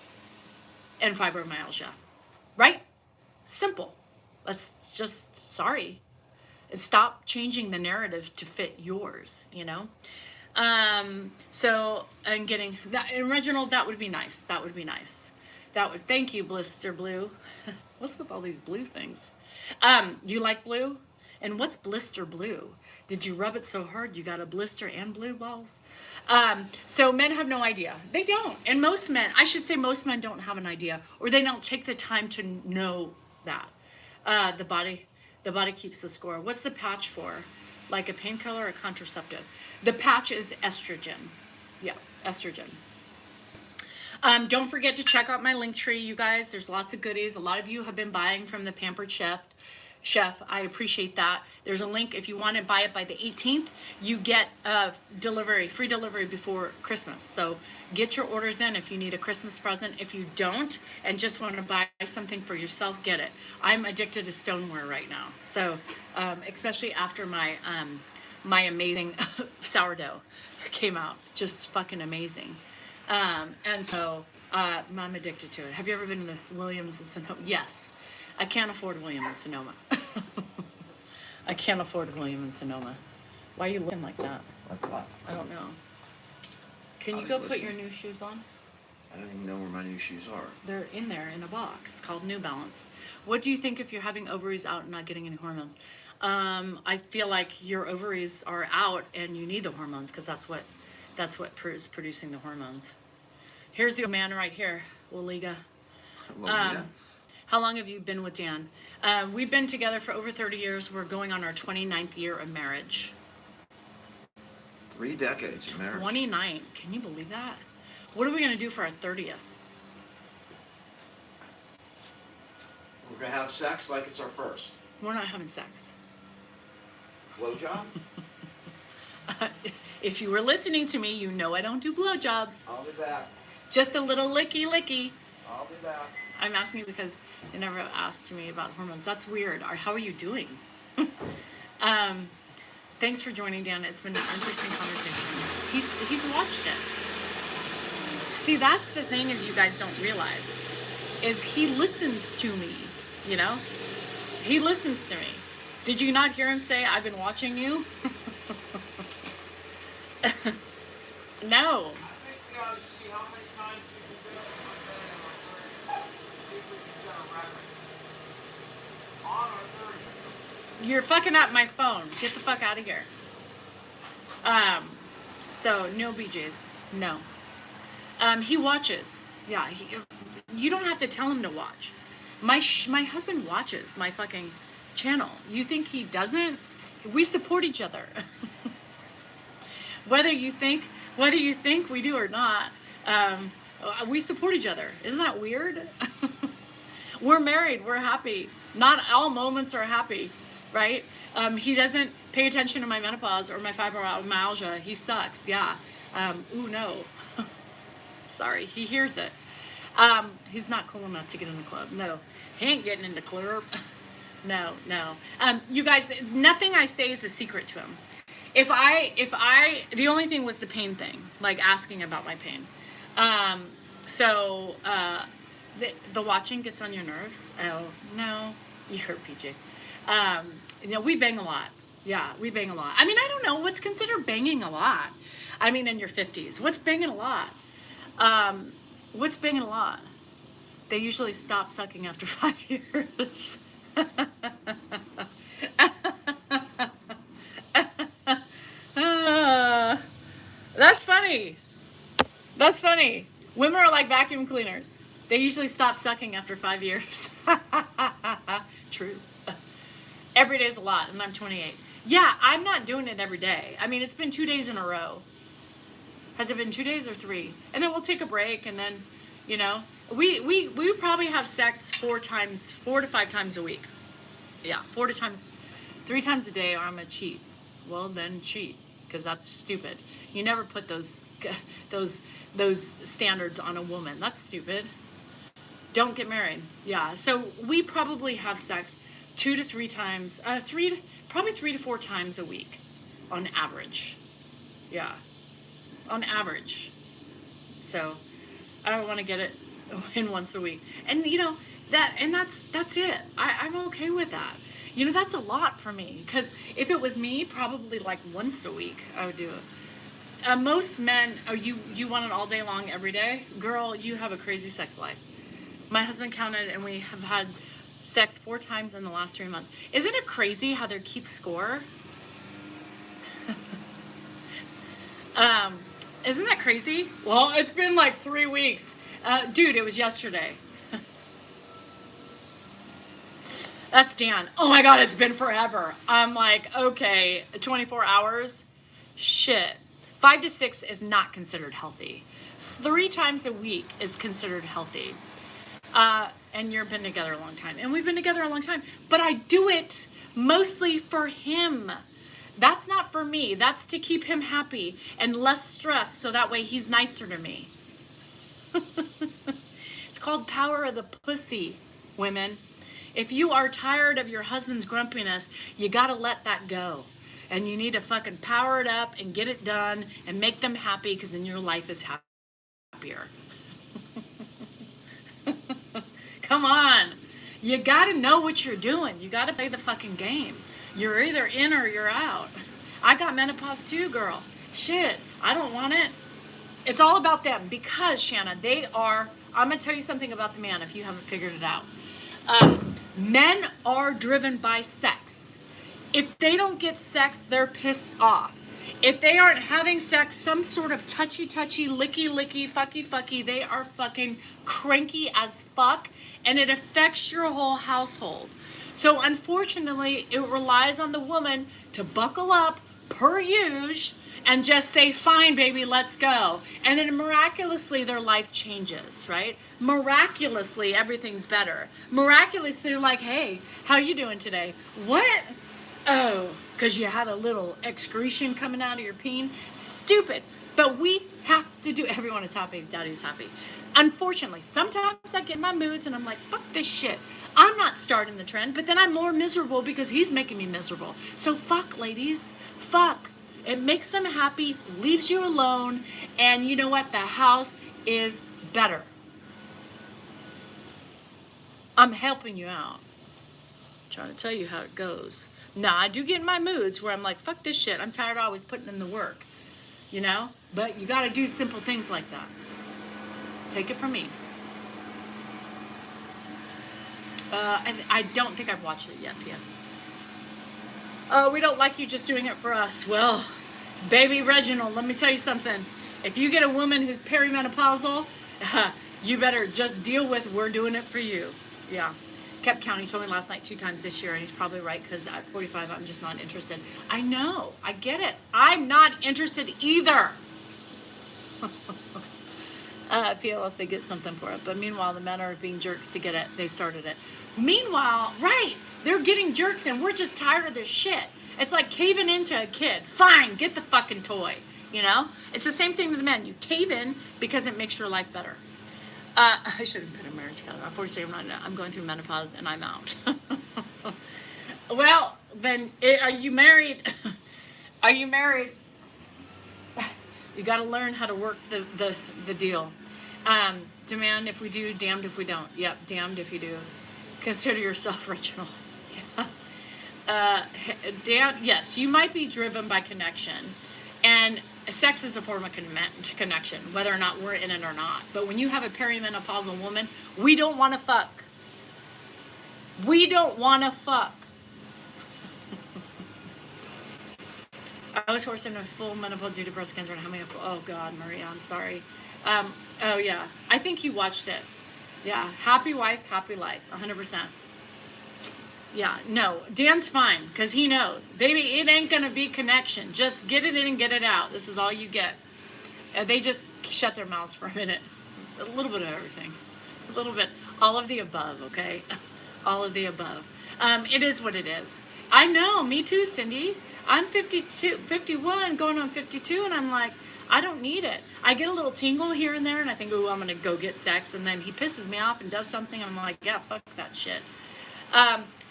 and fibromyalgia, right? Simple. Let's just, stop changing the narrative to fit yours, So I'm getting that, and Reginald, that would be nice. That would be nice. Thank you, Blister Blue. What's with all these blue things? You like blue? And what's blister blue? Did you rub it so hard you got a blister and blue balls? So men have no idea. They don't. And most men, I should say most men don't have an idea, or they don't take the time to know that. The body keeps the score. What's the patch for? Like a painkiller or contraceptive? The patch is estrogen. Yeah, estrogen. Don't forget to check out my link tree, you guys. There's lots of goodies. A lot of you have been buying from the Pampered Chef. I appreciate that. There's a link if you want to buy it by the 18th. You get free delivery before Christmas. So get your orders in if you need a Christmas present. If you don't and just want to buy something for yourself, get it. I'm addicted to stoneware right now. So especially after my my amazing sourdough came out, just fucking amazing. And so I'm addicted to it. Have you ever been to Williams and Sonoma? Yes. I can't afford Williams and Sonoma. I can't afford Williams and Sonoma. Why are you looking like that? Like what? I don't know. Can I you was go put listening. your new shoes on? I don't even know where my new shoes are. They're in there in a box called New Balance. What do you think if you're having ovaries out and not getting any hormones? I feel like your ovaries are out and you need the hormones because that's what is producing the hormones. Here's the man right here, Waliga. How long have you been with Dan? We've been together for over 30 years. We're going on our 29th year of marriage. 3 decades of marriage. 29. Can you believe that? What are we going to do for our 30th? We're gonna have sex like it's our first. We're not having sex. Blowjob? If you were listening to me, you know I don't do blowjobs. I'll be back. Just a little licky licky. I'll be back. I'm asking because they never asked me about hormones. That's weird. How are you doing? Thanks for joining, Dan. It's been an interesting conversation. He's watched it. See, that's the thing is you guys don't realize is he listens to me, you know? He listens to me. Did you not hear him say, I've been watching you? No. I think we ought to see how many times we can get up on my bed and see if we can set a record. On our 30th. You're fucking up my phone. Get the fuck out of here. So no BJs. No. He watches. Yeah. You don't have to tell him to watch. My husband watches my fucking channel. You think he doesn't? We support each other. Whether you think we do or not, we support each other. Isn't that weird? We're married. We're happy. Not all moments are happy, right? He doesn't pay attention to my menopause or my fibromyalgia. He sucks. Yeah. Ooh, no. Sorry. He hears it. He's not cool enough to get in the club. No. He ain't getting into club. No. You guys, nothing I say is a secret to him. The only thing was the pain thing, like asking about my pain. The watching gets on your nerves. Oh, no, you hurt PJ. We bang a lot. Yeah, we bang a lot. I mean, I don't know what's considered banging a lot. I mean, in your 50s, what's banging a lot? What's banging a lot? They usually stop sucking after 5 years. That's funny. That's funny. Women are like vacuum cleaners. They usually stop sucking after 5 years. True. Every day's a lot, and I'm 28. Yeah, I'm not doing it every day. I mean, it's been 2 days in a row. Has it been 2 days or 3? And then we'll take a break, and then, we probably have sex 4 to 5 times a week. Yeah, 3 times a day, or I'm gonna cheat. Well, then cheat, because that's stupid. You never put those standards on a woman. That's stupid. Don't get married. Yeah, so we probably have sex 2 to 3 times, probably 3 to 4 times a week, on average. Yeah, on average. So I don't want to get it in once a week, and that's it. I'm okay with that. That's a lot for me, because if it was me, probably like once a week I would do it. Most men, you want it all day long every day? Girl, you have a crazy sex life. My husband counted, and we have had sex 4 times in the last 3 months. Isn't it crazy how they keep score? Isn't that crazy? Well, it's been like 3 weeks. Dude, it was yesterday. That's Dan. Oh my God, it's been forever. I'm like, okay, 24 hours? Shit. 5 to 6 is not considered healthy. 3 times a week is considered healthy. And you've been together a long time. And we've been together a long time. But I do it mostly for him. That's not for me. That's to keep him happy and less stressed so that way he's nicer to me. It's called power of the pussy, women. If you are tired of your husband's grumpiness, you gotta let that go. And you need to fucking power it up and get it done and make them happy, because then your life is happier. Come on. You gotta know what you're doing. You gotta play the fucking game. You're either in or you're out. I got menopause too, girl. Shit, I don't want it. It's all about them, because, Shanna, they are, I'm gonna tell you something about the man if you haven't figured it out. Men are driven by sex. If they don't get sex, they're pissed off. If they aren't having sex, some sort of touchy-touchy, licky-licky, fucky-fucky, they are fucking cranky as fuck, and it affects your whole household. So unfortunately, it relies on the woman to buckle up, per usual, and just say, fine, baby, let's go. And then miraculously, their life changes, right? Miraculously, everything's better. Miraculously, they're like, hey, how you doing today? What? Oh, because you had a little excretion coming out of your peen? Stupid. But we have to do, everyone is happy, daddy's happy. Unfortunately, sometimes I get in my moods and I'm like, fuck this shit. I'm not starting the trend, but then I'm more miserable because he's making me miserable. So fuck, ladies. Fuck. It makes them happy, leaves you alone, and you know what? The house is better. I'm helping you out. I'm trying to tell you how it goes. Now, I do get in my moods where I'm like, fuck this shit. I'm tired of always putting in the work, you know? But you got to do simple things like that. Take it from me. I don't think I've watched it yet, P.S. Oh, we don't like you just doing it for us. Well, baby Reginald, let me tell you something. If you get a woman who's perimenopausal, you better just deal with, we're doing it for you. Yeah. Kept counting. He told me last night 2 times this year, and he's probably right, because at 45, I'm just not interested. I know. I get it. I'm not interested either. Unless they get something for it. But meanwhile, the men are being jerks to get it. They started it. Meanwhile, right, they're getting jerks, and we're just tired of this shit. It's like caving into a kid. Fine, get the fucking toy. You know? It's the same thing with the men. You cave in because it makes your life better. I should have been in marriage together. I'm 47. I'm going through menopause, and I'm out. Well, then, are you married? Are you married? You got to learn how to work the deal. Demand if we do, damned if we don't. Yep, damned if you do. Consider yourself Reginald. Yeah. Yes, you might be driven by connection, and sex is a form of connection, whether or not we're in it or not. But when you have a perimenopausal woman, we don't want to fuck. We don't want to fuck. I was forced into full menopause due to breast cancer. And how many? Oh God, Maria, I'm sorry. Oh yeah, I think you watched it. Yeah, happy wife, happy life, 100%. Yeah, no, Dan's fine, because he knows. Baby, it ain't going to be connection. Just get it in and get it out. This is all you get. They just shut their mouths for a minute. A little bit of everything. A little bit. All of the above, okay? All of the above. It is what it is. I know, me too, Cindy. I'm 51, going on 52, and I'm like, I don't need it. I get a little tingle here and there, and I think, oh, I'm going to go get sex, and then he pisses me off and does something, and I'm like, yeah, fuck that shit.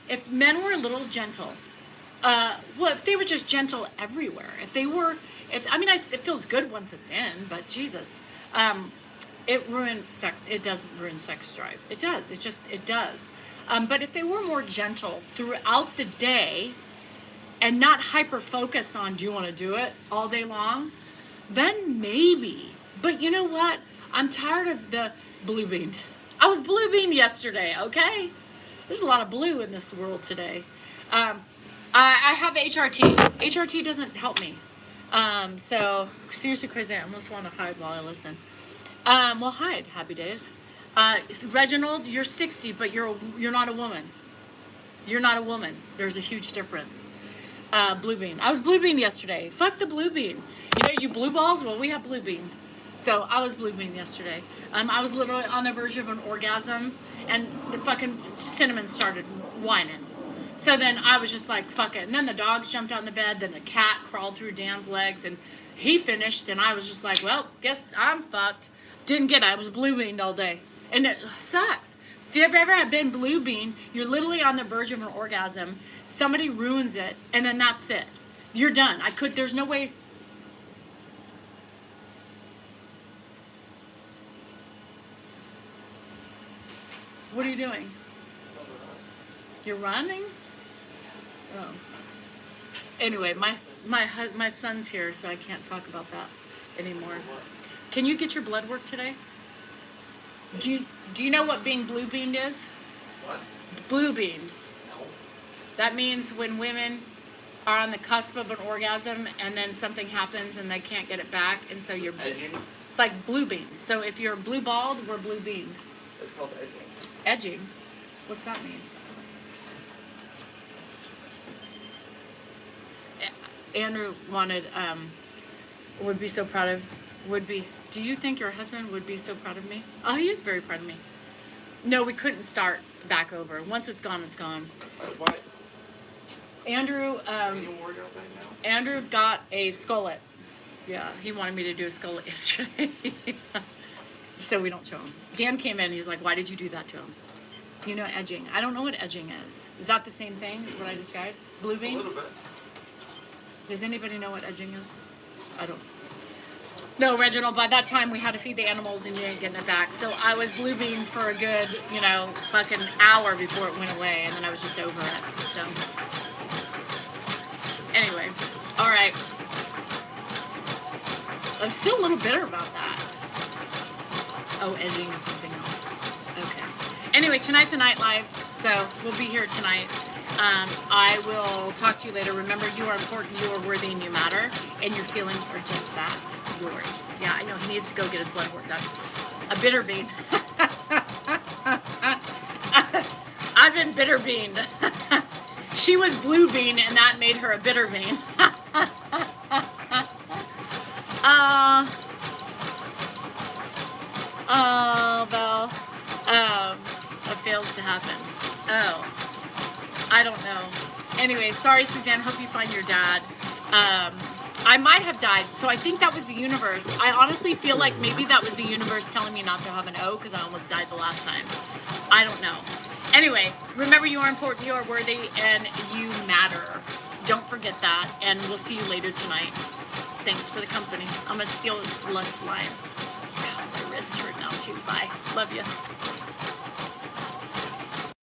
If men were a little gentle, well, if they were just gentle everywhere, it feels good once it's in, but Jesus, it ruined sex. It does ruin sex drive. It does. It does. But if they were more gentle throughout the day and not hyper-focused on, do you want to do it all day long? Then maybe. But you know what? I'm tired of the blue bean. I was blue bean yesterday, okay? There's a lot of blue in this world today. I have HRT. HRT doesn't help me. So seriously crazy. I almost want to hide while I listen. Well, hide, Happy Days. Reginald, you're 60, but you're not a woman. You're not a woman. There's a huge difference. Blue bean. I was blue bean yesterday. Fuck the blue bean. You know, you blue balls? Well, we have blue bean. So I was blue bean yesterday. I was literally on the verge of an orgasm, and the fucking cinnamon started whining. So then I was just like, fuck it. And then the dogs jumped on the bed. Then the cat crawled through Dan's legs, and he finished. And I was just like, well, guess I'm fucked. Didn't get it. I was blue beaned all day. And it sucks. If you've ever been blue bean, you're literally on the verge of an orgasm. Somebody ruins it, and then that's it. You're done. There's no way. What are you doing? You're running? Oh. Anyway, my son's here, so I can't talk about that anymore. Can you get your blood work today? Do you know what being blue beaned is? What? Blue beaned. No. That means when women are on the cusp of an orgasm and then something happens and they can't get it back, and so you're Edging? it's like blue bean. So if you're blue balled, we're blue beaned. It's called edging. Edging? What's that mean? Andrew wanted would be so proud of do you think your husband would be so proud of me? Oh, he is very proud of me. No, we couldn't start back over. Once it's gone, it's gone. Why? Andrew Are you a warrior thing now? Andrew got a skullet. Yeah, he wanted me to do a skullet yesterday. So we don't show him. Dan came in, he's like, why did you do that to him? You know, edging. I don't know what edging is. Is that the same thing as what I described? Blue A bean? little bit. Does anybody know what edging is? I don't. No, Reginald, by that time we had to feed the animals and you ain't getting it back. So I was blue bean for a good, fucking hour before it went away, and then I was just over it. So anyway, all right. I'm still a little bitter about that. Oh, edging is something else. Okay. Anyway, tonight's a nightlife, so we'll be here tonight. I will talk to you later. Remember, you are important, you are worthy, and you matter, and your feelings are just that, yours. Yeah, I know, he needs to go get his blood work done. A bitter bean. I've been bitter beaned. She was blue bean, and that made her a bitter bean. Well, that fails to happen. Oh. I don't know. Anyway, sorry, Suzanne. Hope you find your dad. I might have died, so I think that was the universe. I honestly feel like maybe that was the universe telling me not to have an O because I almost died the last time. I don't know. Anyway, remember you are important, you are worthy, and you matter. Don't forget that, and we'll see you later tonight. Thanks for the company. I'm going to steal this less slime. Yeah, my wrist hurt now, too. Bye. Love you.